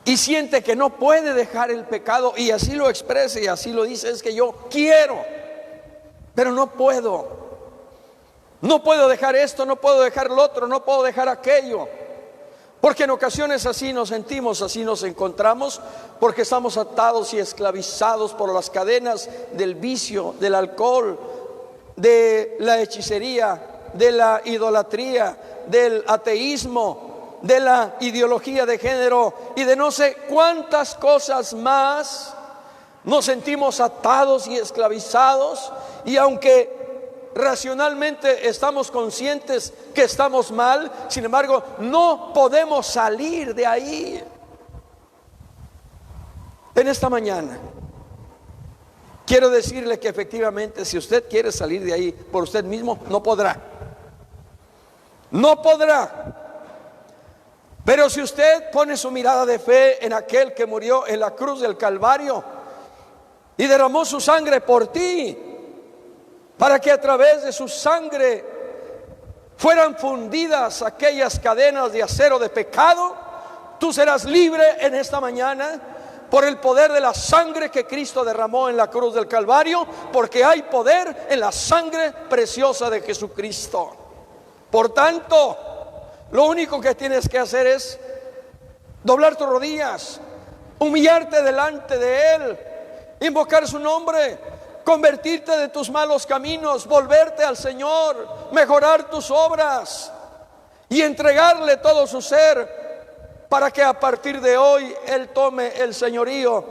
y siente que no puede dejar el pecado, y así lo expresa y así lo dice, es que yo quiero, pero no puedo dejar esto, no puedo dejar lo otro, no puedo dejar aquello, porque en ocasiones así nos sentimos, así nos encontramos, porque estamos atados y esclavizados por las cadenas del vicio, del alcohol, de la hechicería, de la idolatría, del ateísmo, de la ideología de género y de no sé cuántas cosas más. Nos sentimos atados y esclavizados, y aunque racionalmente estamos conscientes que estamos mal, sin embargo no podemos salir de ahí. En esta mañana quiero decirle que efectivamente, si usted quiere salir de ahí por usted mismo, no podrá. Pero si usted pone su mirada de fe en aquel que murió en la cruz del Calvario y derramó su sangre por ti, para que a través de su sangre fueran fundidas aquellas cadenas de acero de pecado, tú serás libre en esta mañana por el poder de la sangre que Cristo derramó en la cruz del Calvario, porque hay poder en la sangre preciosa de Jesucristo. Por tanto, lo único que tienes que hacer es doblar tus rodillas, humillarte delante de Él, invocar su nombre, convertirte de tus malos caminos, volverte al Señor, mejorar tus obras y entregarle todo su ser, para que a partir de hoy Él tome el señorío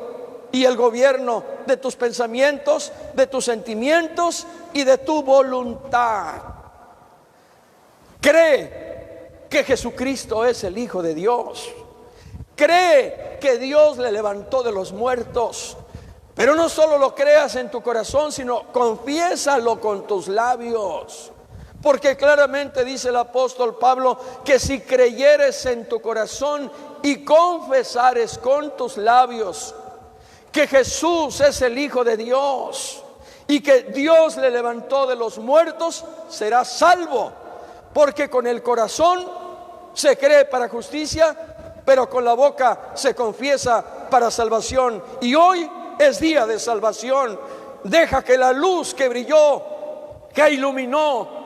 y el gobierno de tus pensamientos, de tus sentimientos y de tu voluntad. Cree que Jesucristo es el Hijo de Dios. Cree que Dios le levantó de los muertos. Pero no solo lo creas en tu corazón, sino confiésalo con tus labios. Porque claramente dice el apóstol Pablo que si creyeres en tu corazón y confesares con tus labios que Jesús es el Hijo de Dios y que Dios le levantó de los muertos, serás salvo. Porque con el corazón se cree para justicia, pero con la boca se confiesa para salvación. Y hoy es día de salvación. Deja que la luz que brilló, que iluminó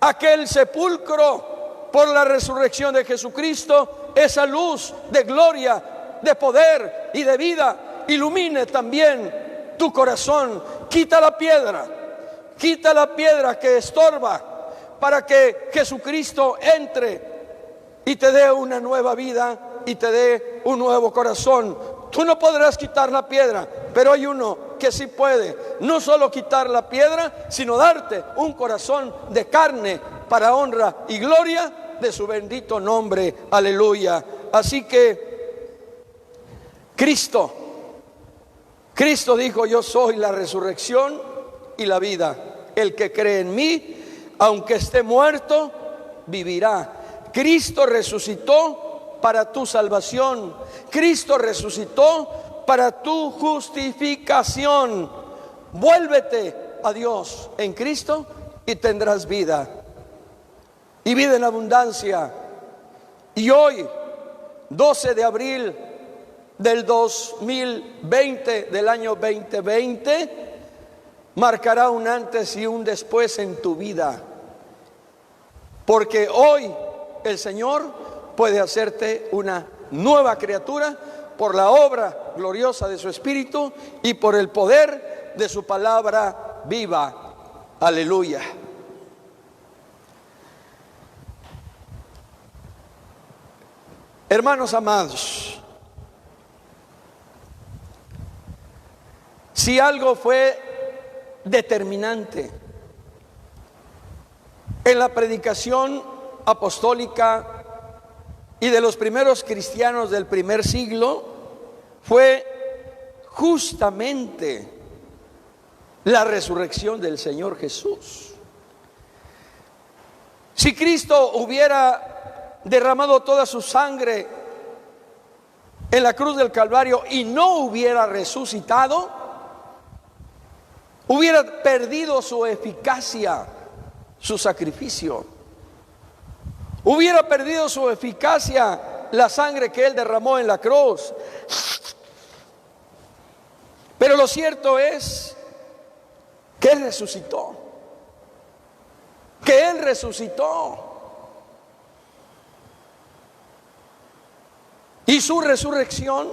aquel sepulcro por la resurrección de Jesucristo, esa luz de gloria, de poder y de vida, ilumine también tu corazón. Quita la piedra que estorba, para que Jesucristo entre y te dé una nueva vida y te dé un nuevo corazón. Tú no podrás quitar la piedra, pero hay uno que sí puede, no solo quitar la piedra, sino darte un corazón de carne para honra y gloria de su bendito nombre. Aleluya. Así que Cristo dijo: yo soy la resurrección y la vida. El que cree en mí, aunque esté muerto, vivirá. Cristo resucitó para tu salvación. Cristo resucitó para tu justificación. Vuélvete a Dios en Cristo y tendrás vida, y vida en abundancia. Y hoy, 12 de abril del 2020, del año 2020, marcará un antes y un después en tu vida, porque hoy el Señor puede hacerte una nueva criatura por la obra gloriosa de su Espíritu y por el poder de su palabra viva. Aleluya. Hermanos amados, si algo fue determinante en la predicación apostólica y de los primeros cristianos del primer siglo, fue justamente la resurrección del Señor Jesús. Si Cristo hubiera derramado toda su sangre en la cruz del Calvario y no hubiera resucitado, hubiera perdido su eficacia, su sacrificio. Hubiera perdido su eficacia la sangre que Él derramó en la cruz. Pero lo cierto es que Él resucitó. Que Él resucitó. Y su resurrección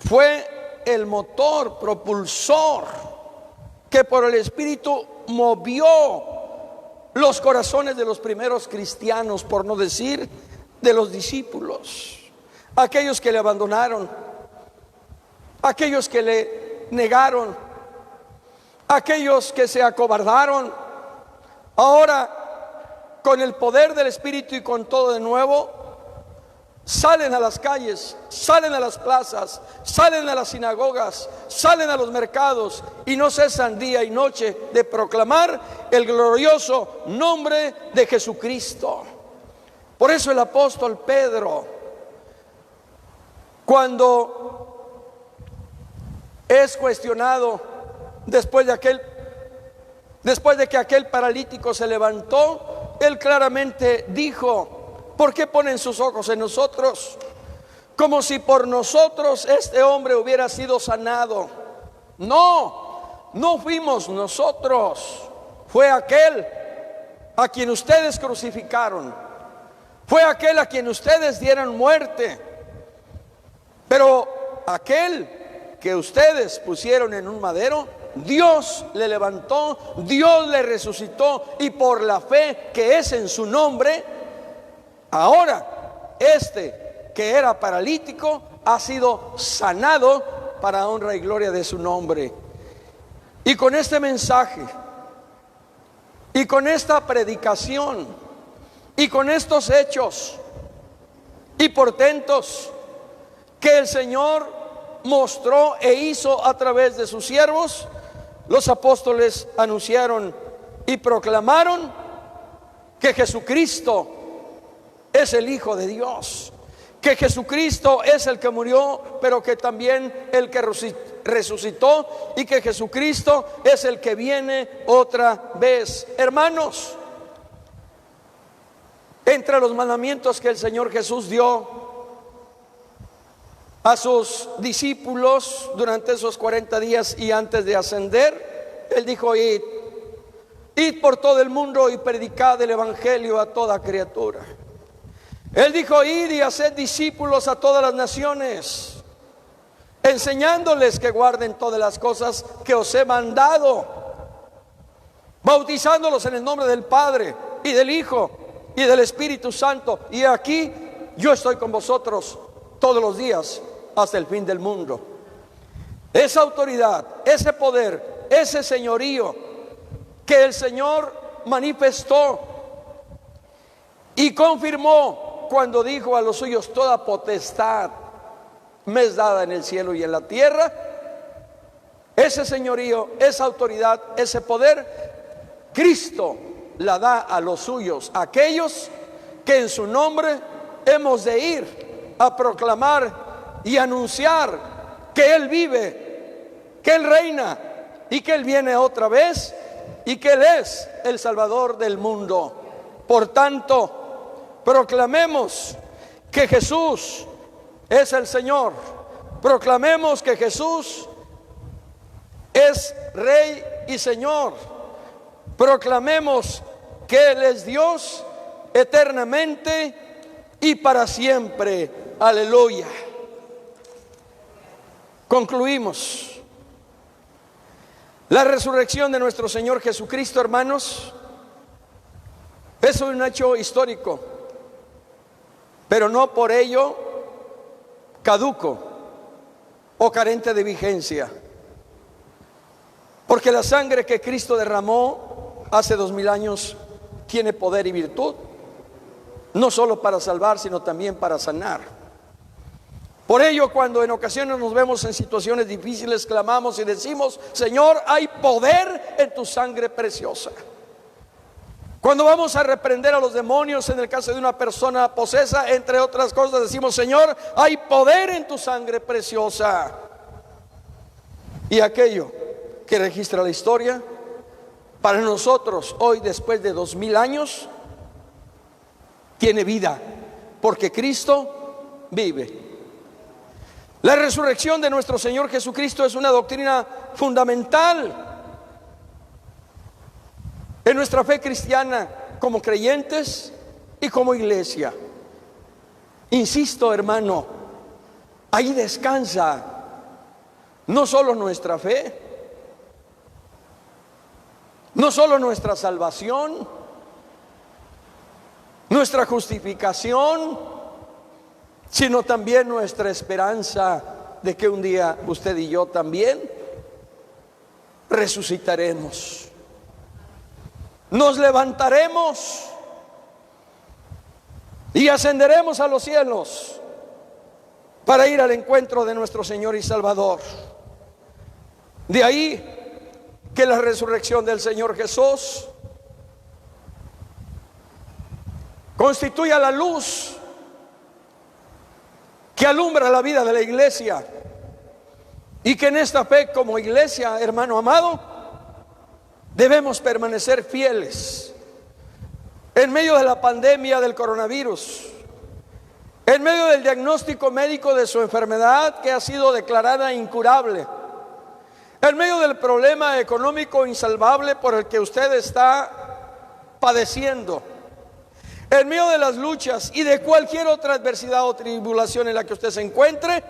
fue el motor propulsor que por el Espíritu movió los corazones de los primeros cristianos, por no decir de los discípulos, aquellos que le abandonaron, aquellos que le negaron, aquellos que se acobardaron. Ahora, con el poder del Espíritu y con todo de nuevo, salen a las calles, salen a las plazas, salen a las sinagogas, salen a los mercados y no cesan día y noche de proclamar el glorioso nombre de Jesucristo. Por eso el apóstol Pedro, cuando es cuestionado después de que aquel paralítico se levantó, él claramente dijo: ¿por qué ponen sus ojos en nosotros? Como si por nosotros este hombre hubiera sido sanado. No, no fuimos nosotros. Fue aquel a quien ustedes crucificaron. Fue aquel a quien ustedes dieron muerte. Pero aquel que ustedes pusieron en un madero, Dios le levantó, Dios le resucitó, y por la fe que es en su nombre, ahora este que era paralítico ha sido sanado para honra y gloria de su nombre. Y con este mensaje, y con esta predicación, y con estos hechos y portentos que el Señor mostró e hizo a través de sus siervos, los apóstoles anunciaron y proclamaron que Jesucristo es el Hijo de Dios, que Jesucristo es el que murió, pero que también el que resucitó, y que Jesucristo es el que viene otra vez. Hermanos, entre los mandamientos que el Señor Jesús dio a sus discípulos durante esos 40 días y antes de ascender, Él dijo: id por todo el mundo y predicad el evangelio a toda criatura. Él dijo: id y haced discípulos a todas las naciones, enseñándoles que guarden todas las cosas que os he mandado, bautizándolos en el nombre del Padre y del Hijo y del Espíritu Santo. Y aquí yo estoy con vosotros todos los días hasta el fin del mundo. Esa autoridad, ese poder, ese señorío que el Señor manifestó y confirmó cuando dijo a los suyos: toda potestad me es dada en el cielo y en la tierra. Ese señorío, esa autoridad, ese poder, Cristo la da a los suyos, aquellos que en su nombre hemos de ir a proclamar y anunciar que Él vive, que Él reina y que Él viene otra vez y que Él es el Salvador del mundo. Por tanto, proclamemos que Jesús es el Señor. Proclamemos que Jesús es Rey y Señor. Proclamemos que Él es Dios eternamente y para siempre. Aleluya. Concluimos. La resurrección de nuestro Señor Jesucristo, hermanos, es un hecho histórico, pero no por ello caduco o carente de vigencia. Porque la sangre que Cristo derramó hace 2000 años tiene poder y virtud, no solo para salvar, sino también para sanar. Por ello, cuando en ocasiones nos vemos en situaciones difíciles, clamamos y decimos: Señor, hay poder en tu sangre preciosa. Cuando vamos a reprender a los demonios, en el caso de una persona posesa, entre otras cosas, decimos: Señor, hay poder en tu sangre preciosa. Y aquello que registra la historia, para nosotros hoy, después de 2000 años, tiene vida, porque Cristo vive. La resurrección de nuestro Señor Jesucristo es una doctrina fundamental en nuestra fe cristiana como creyentes y como iglesia. Insisto, hermano, ahí descansa no solo nuestra fe, no solo nuestra salvación, nuestra justificación, sino también nuestra esperanza de que un día usted y yo también resucitaremos. Nos levantaremos y ascenderemos a los cielos para ir al encuentro de nuestro Señor y Salvador. De ahí que la resurrección del Señor Jesús constituya la luz que alumbra la vida de la iglesia, y que en esta fe como iglesia, hermano amado, debemos permanecer fieles en medio de la pandemia del coronavirus, en medio del diagnóstico médico de su enfermedad que ha sido declarada incurable, en medio del problema económico insalvable por el que usted está padeciendo, en medio de las luchas y de cualquier otra adversidad o tribulación en la que usted se encuentre,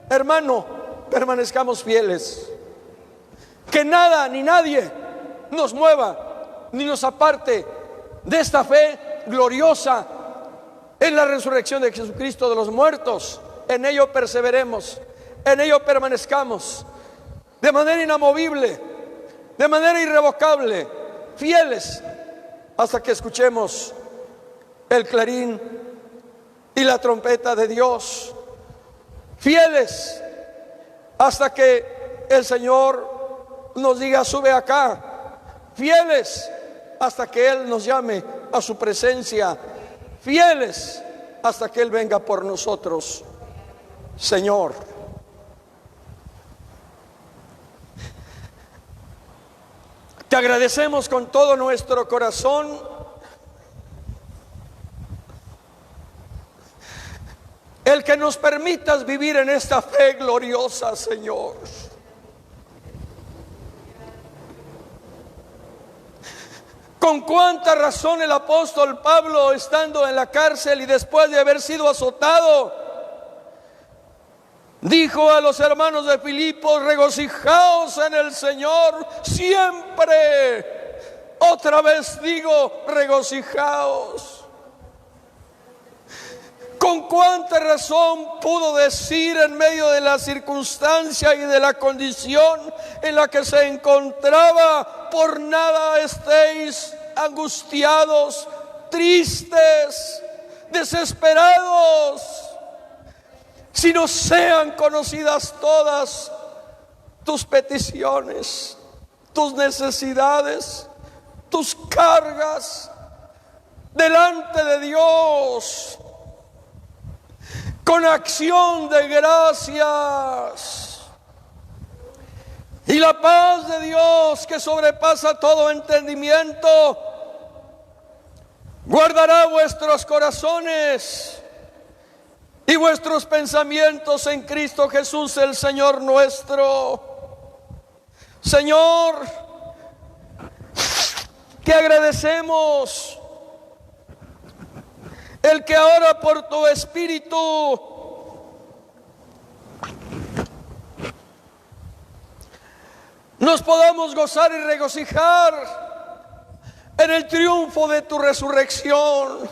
hermano, permanezcamos fieles. Que nada ni nadie nos mueva ni nos aparte de esta fe gloriosa en la resurrección de Jesucristo de los muertos. En ello perseveremos, en ello permanezcamos de manera inamovible, de manera irrevocable, fieles hasta que escuchemos el clarín y la trompeta de Dios, fieles hasta que el Señor nos diga: sube acá, fieles hasta que Él nos llame a su presencia, fieles hasta que Él venga por nosotros. Señor, te agradecemos con todo nuestro corazón el que nos permitas vivir en esta fe gloriosa, Señor. Con cuánta razón el apóstol Pablo, estando en la cárcel y después de haber sido azotado, dijo a los hermanos de Filipos: regocijaos en el Señor siempre. Otra vez digo, regocijaos. Con cuánta razón pudo decir en medio de la circunstancia y de la condición en la que se encontraba: por nada estéis angustiados, tristes, desesperados, sino sean conocidas todas tus peticiones, tus necesidades, tus cargas delante de Dios. con acción de gracias. Y la paz de Dios, que sobrepasa todo entendimiento, guardará vuestros corazones y vuestros pensamientos en Cristo Jesús, el Señor nuestro. Señor, te agradecemos el que ahora por tu Espíritu nos podamos gozar y regocijar en el triunfo de tu resurrección.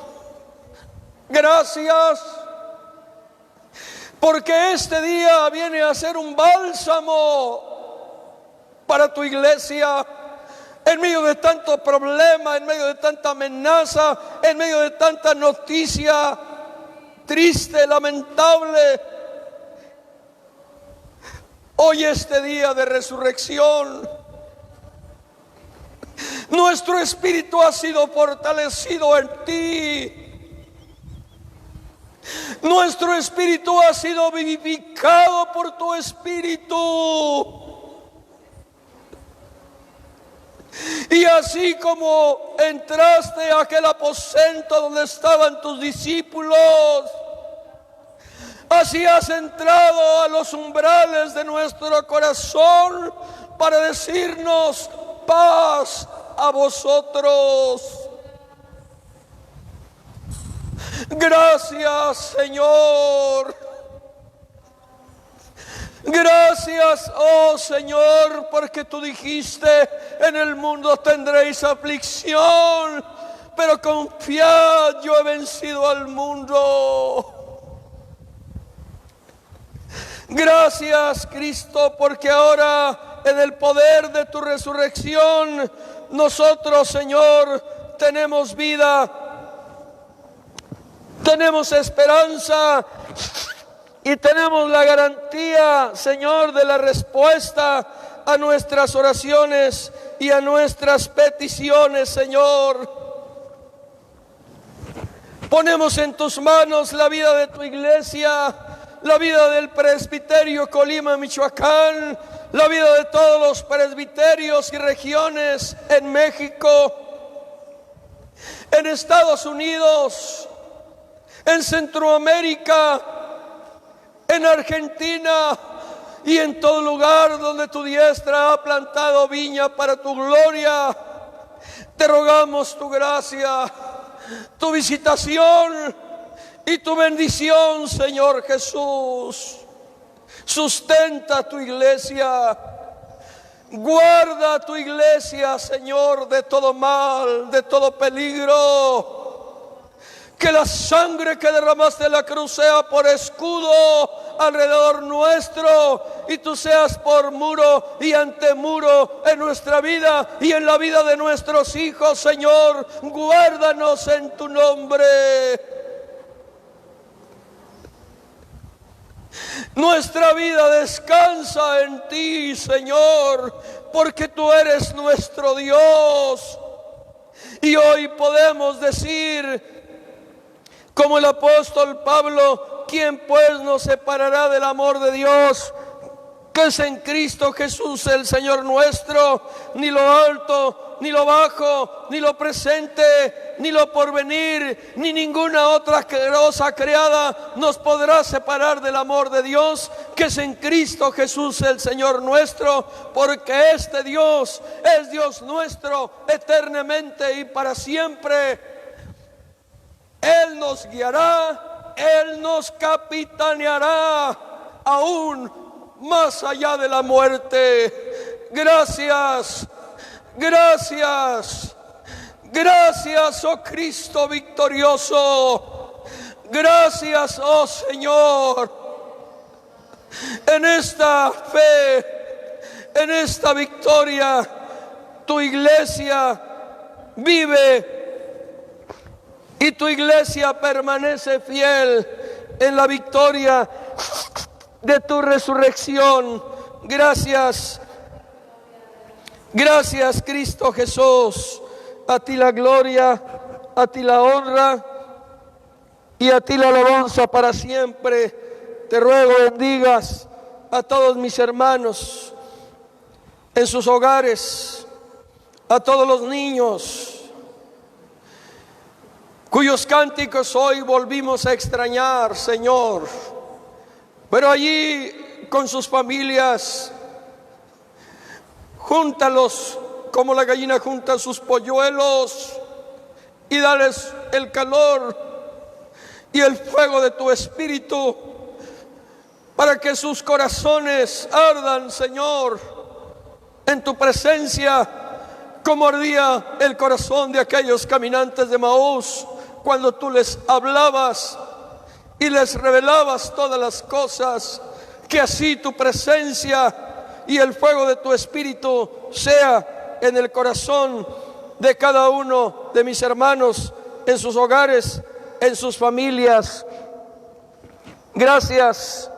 Gracias, porque este día viene a ser un bálsamo para tu iglesia, en medio de tanto problema, en medio de tanta amenaza, en medio de tanta noticia triste, lamentable. Hoy, este día de resurrección, nuestro espíritu ha sido fortalecido en ti. Nuestro espíritu ha sido vivificado por tu Espíritu. Y así como entraste a aquel aposento donde estaban tus discípulos, así has entrado a los umbrales de nuestro corazón para decirnos: paz a vosotros. Gracias, Señor. Gracias, oh Señor, porque tú dijiste: en el mundo tendréis aflicción, pero confiad, yo he vencido al mundo. Gracias, Cristo, porque ahora en el poder de tu resurrección nosotros, Señor, tenemos vida, tenemos esperanza y tenemos la garantía, Señor, de la respuesta a nuestras oraciones y a nuestras peticiones, Señor. Ponemos en tus manos la vida de tu iglesia, la vida del presbiterio Colima, Michoacán, la vida de todos los presbiterios y regiones en México, en Estados Unidos, en Centroamérica, en Argentina y en todo lugar donde tu diestra ha plantado viña para tu gloria. Te rogamos tu gracia, tu visitación y tu bendición, Señor Jesús. Sustenta tu iglesia, guarda tu iglesia, Señor, de todo mal, de todo peligro. Que la sangre que derramaste en la cruz sea por escudo alrededor nuestro, y tú seas por muro y antemuro en nuestra vida y en la vida de nuestros hijos, Señor. Guárdanos en tu nombre. Nuestra vida descansa en ti, Señor, porque tú eres nuestro Dios. Y hoy podemos decir, como el apóstol Pablo: ¿quién pues nos separará del amor de Dios, que es en Cristo Jesús el Señor nuestro? Ni lo alto, ni lo bajo, ni lo presente, ni lo porvenir, ni ninguna otra cosa creada nos podrá separar del amor de Dios, que es en Cristo Jesús el Señor nuestro, porque este Dios es Dios nuestro eternamente y para siempre. Él nos guiará, Él nos capitaneará aún más allá de la muerte. Gracias, gracias, gracias, oh Cristo victorioso. Gracias, oh Señor. En esta fe, en esta victoria, tu iglesia vive. Y tu iglesia permanece fiel en la victoria de tu resurrección. Gracias. Gracias, Cristo Jesús. A ti la gloria, a ti la honra y a ti la alabanza para siempre. Te ruego bendigas a todos mis hermanos en sus hogares, a todos los niños cuyos cánticos hoy volvimos a extrañar, Señor, pero allí con sus familias, júntalos como la gallina junta sus polluelos y dales el calor y el fuego de tu espíritu para que sus corazones ardan, Señor, en tu presencia, como ardía el corazón de aquellos caminantes de Maús cuando tú les hablabas y les revelabas todas las cosas. Que así tu presencia y el fuego de tu espíritu sea en el corazón de cada uno de mis hermanos, en sus hogares, en sus familias. Gracias,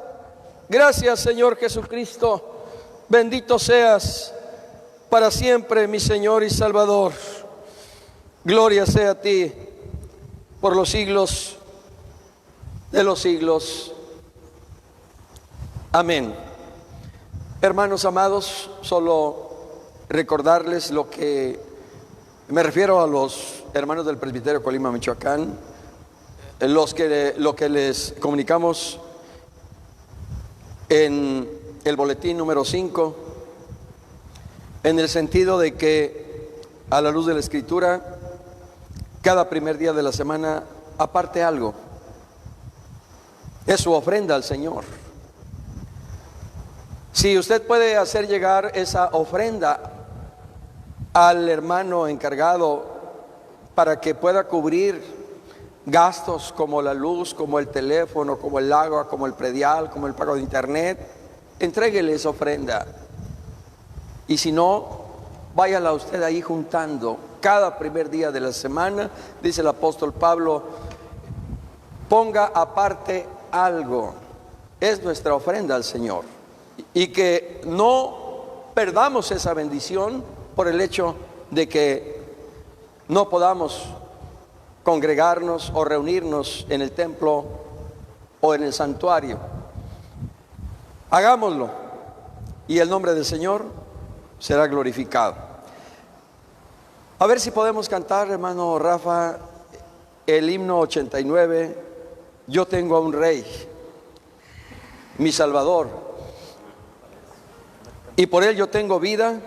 gracias, Señor Jesucristo. Bendito seas para siempre, mi Señor y Salvador. Gloria sea a ti por los siglos de los siglos. Amén. Hermanos amados, solo recordarles lo que me refiero a los hermanos del Presbiterio Colima, Michoacán, lo que les comunicamos en el boletín número 5, en el sentido de que, a la luz de la Escritura, cada primer día de la semana aparte algo. Es su ofrenda al Señor. Si usted puede hacer llegar esa ofrenda al hermano encargado para que pueda cubrir gastos como la luz, como el teléfono, como el agua, como el predial, como el pago de internet, entréguele esa ofrenda. Y si no, váyala usted ahí juntando cada primer día de la semana. Dice el apóstol Pablo, ponga aparte algo. Es nuestra ofrenda al Señor. Y que no perdamos esa bendición por el hecho de que no podamos congregarnos o reunirnos en el templo o en el santuario. Hagámoslo y el nombre del Señor será glorificado. A ver si podemos cantar, hermano Rafa, el himno 89, Yo tengo a un rey, mi Salvador, y por él yo tengo vida,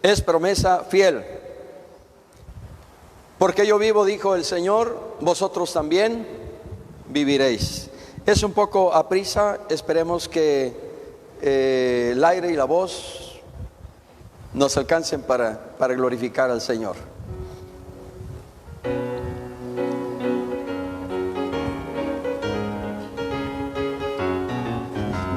es promesa fiel. Porque yo vivo, dijo el Señor, vosotros también viviréis. Es un poco a prisa, esperemos que el aire y la voz nos alcancen para glorificar al Señor.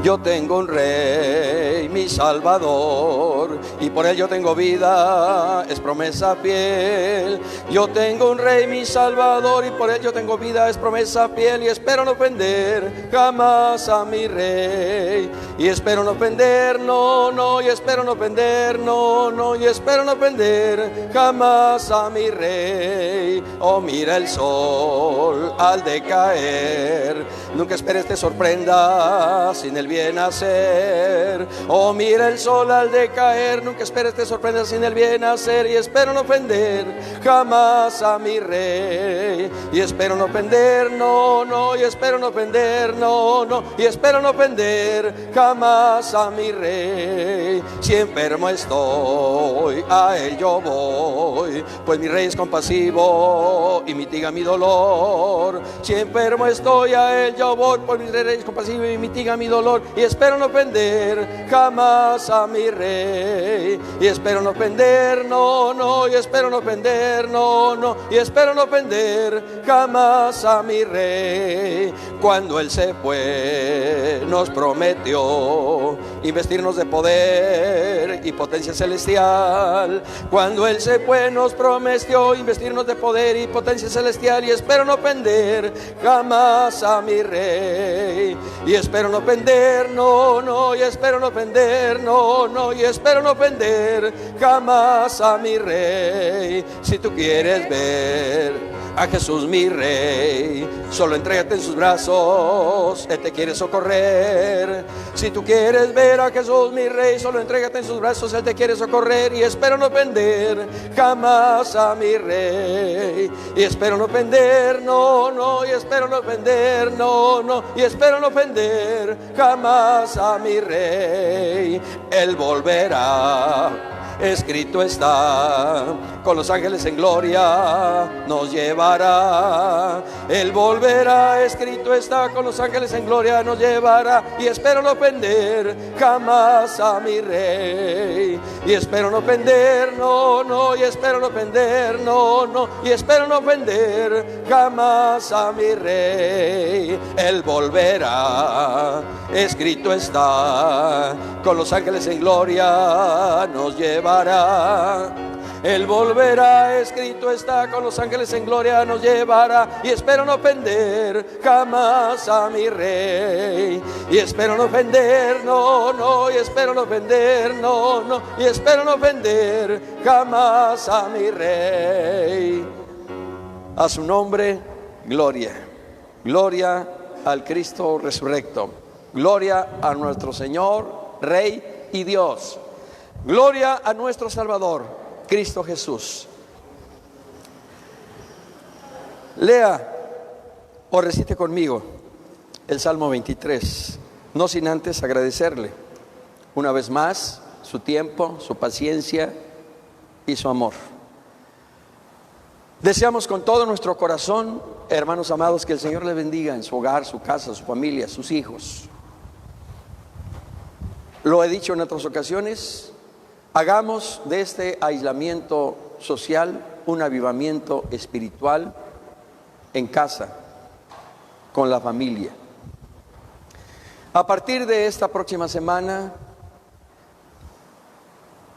Yo tengo un rey, mi Salvador, y por él yo tengo vida, es promesa fiel. Yo tengo un rey, mi Salvador, y por él yo tengo vida, es promesa fiel. Y espero no ofender jamás a mi rey. Y espero no ofender, no, y espero no ofender, no, y espero no ofender jamás a mi rey. Oh, mira el sol al decaer, nunca esperes te sorprenda sin el bien hacer. Oh, mira el sol al decaer, nunca esperes te sorprenda sin el bien hacer. Y espero no ofender jamás a mi rey. Y espero no ofender, no, y espero no ofender, no, y espero no ofender jamás a mi rey. Si enfermo estoy, a él yo voy, pues mi rey es compasivo y mitiga mi dolor. Si enfermo estoy, a él yo voy, pues mi rey es compasivo y mitiga mi dolor. Y espero no ofender jamás a mi rey. Y espero no ofender, no, y espero no ofender, no, y espero no ofender jamás a mi rey. Cuando él se fue, nos prometió investirnos de poder y potencia celestial. Cuando él se fue, nos prometió investirnos de poder y potencia celestial. Y espero no ofender jamás a mi rey. Y espero no ofender, no, y espero no ofender, no, y espero no ofender jamás a mi rey. Si tú quieres ver a Jesús mi Rey. Solo entrégate en sus brazos, Él te quiere socorrer. Si tú quieres ver a Jesús mi Rey, solo entrégate en sus brazos, Él te quiere socorrer. Y espero no ofender jamás a mi Rey. Y espero no ofender, no, no. Y espero no ofender, no, no. Y espero no ofender jamás a mi Rey. Él volverá, escrito está, con los ángeles en gloria nos llevará. Él volverá, escrito está, con los ángeles en gloria nos llevará. Y espero no ofender jamás a mi Rey. Y espero no ofender, no, no. Y espero no ofender, no, no. Y espero no ofender jamás a mi Rey. Él volverá, escrito está, con los ángeles en gloria nos llevará. Él volverá, escrito está, con los ángeles en gloria nos llevará. Y espero no ofender jamás a mi Rey. Y espero no ofender, no, no. Y espero no ofender, no, no. Y espero no ofender jamás a mi Rey. A su nombre, gloria. Gloria al Cristo resurrecto. Gloria a nuestro Señor, Rey y Dios. Gloria a nuestro Salvador, Cristo Jesús. Lea o recite conmigo el Salmo 23, no sin antes agradecerle una vez más su tiempo, su paciencia y su amor. Deseamos con todo nuestro corazón, hermanos amados, que el Señor les bendiga en su hogar, su casa, su familia, sus hijos. Lo he dicho en otras ocasiones, hagamos de este aislamiento social un avivamiento espiritual en casa, con la familia. A partir de esta próxima semana,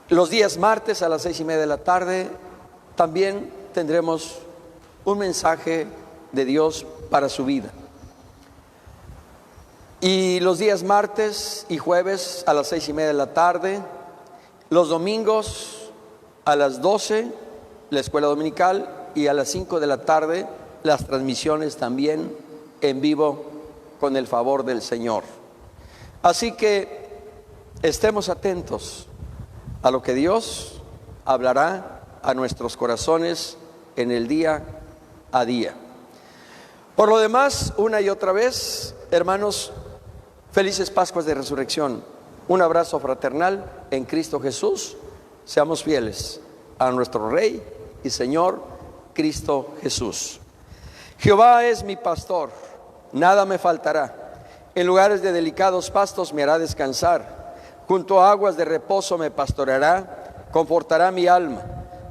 los días martes a las 6:30 de la tarde, también tendremos un mensaje de Dios para su vida. Y los días martes y jueves a las 6:30 de la tarde, los domingos a las 12, la escuela dominical, y a las 5 de la tarde, las transmisiones también en vivo con el favor del Señor. Así que estemos atentos a lo que Dios hablará a nuestros corazones en el día a día. Por lo demás, una y otra vez, hermanos, felices Pascuas de Resurrección. Un abrazo fraternal en Cristo Jesús. Seamos fieles a nuestro Rey y Señor Cristo Jesús. Jehová es mi pastor, nada me faltará. En lugares de delicados pastos me hará descansar. Junto a aguas de reposo me pastoreará, confortará mi alma.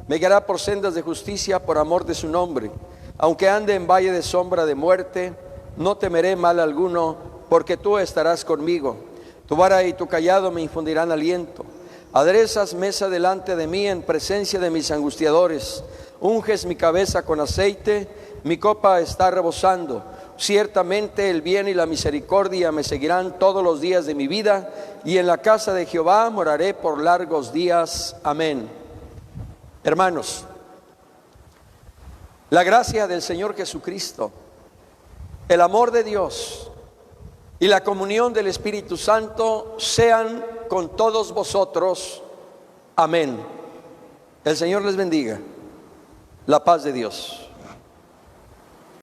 Me guiará por sendas de justicia por amor de su nombre. Aunque ande en valle de sombra de muerte, no temeré mal alguno, porque tú estarás conmigo. Tu vara y tu cayado me infundirán aliento. Aderezas mesa delante de mí en presencia de mis angustiadores. Unges mi cabeza con aceite, mi copa está rebosando. Ciertamente el bien y la misericordia me seguirán todos los días de mi vida, y en la casa de Jehová moraré por largos días. Amén. Hermanos, la gracia del Señor Jesucristo, el amor de Dios y la comunión del Espíritu Santo sean con todos vosotros. Amén. El Señor les bendiga. La paz de Dios.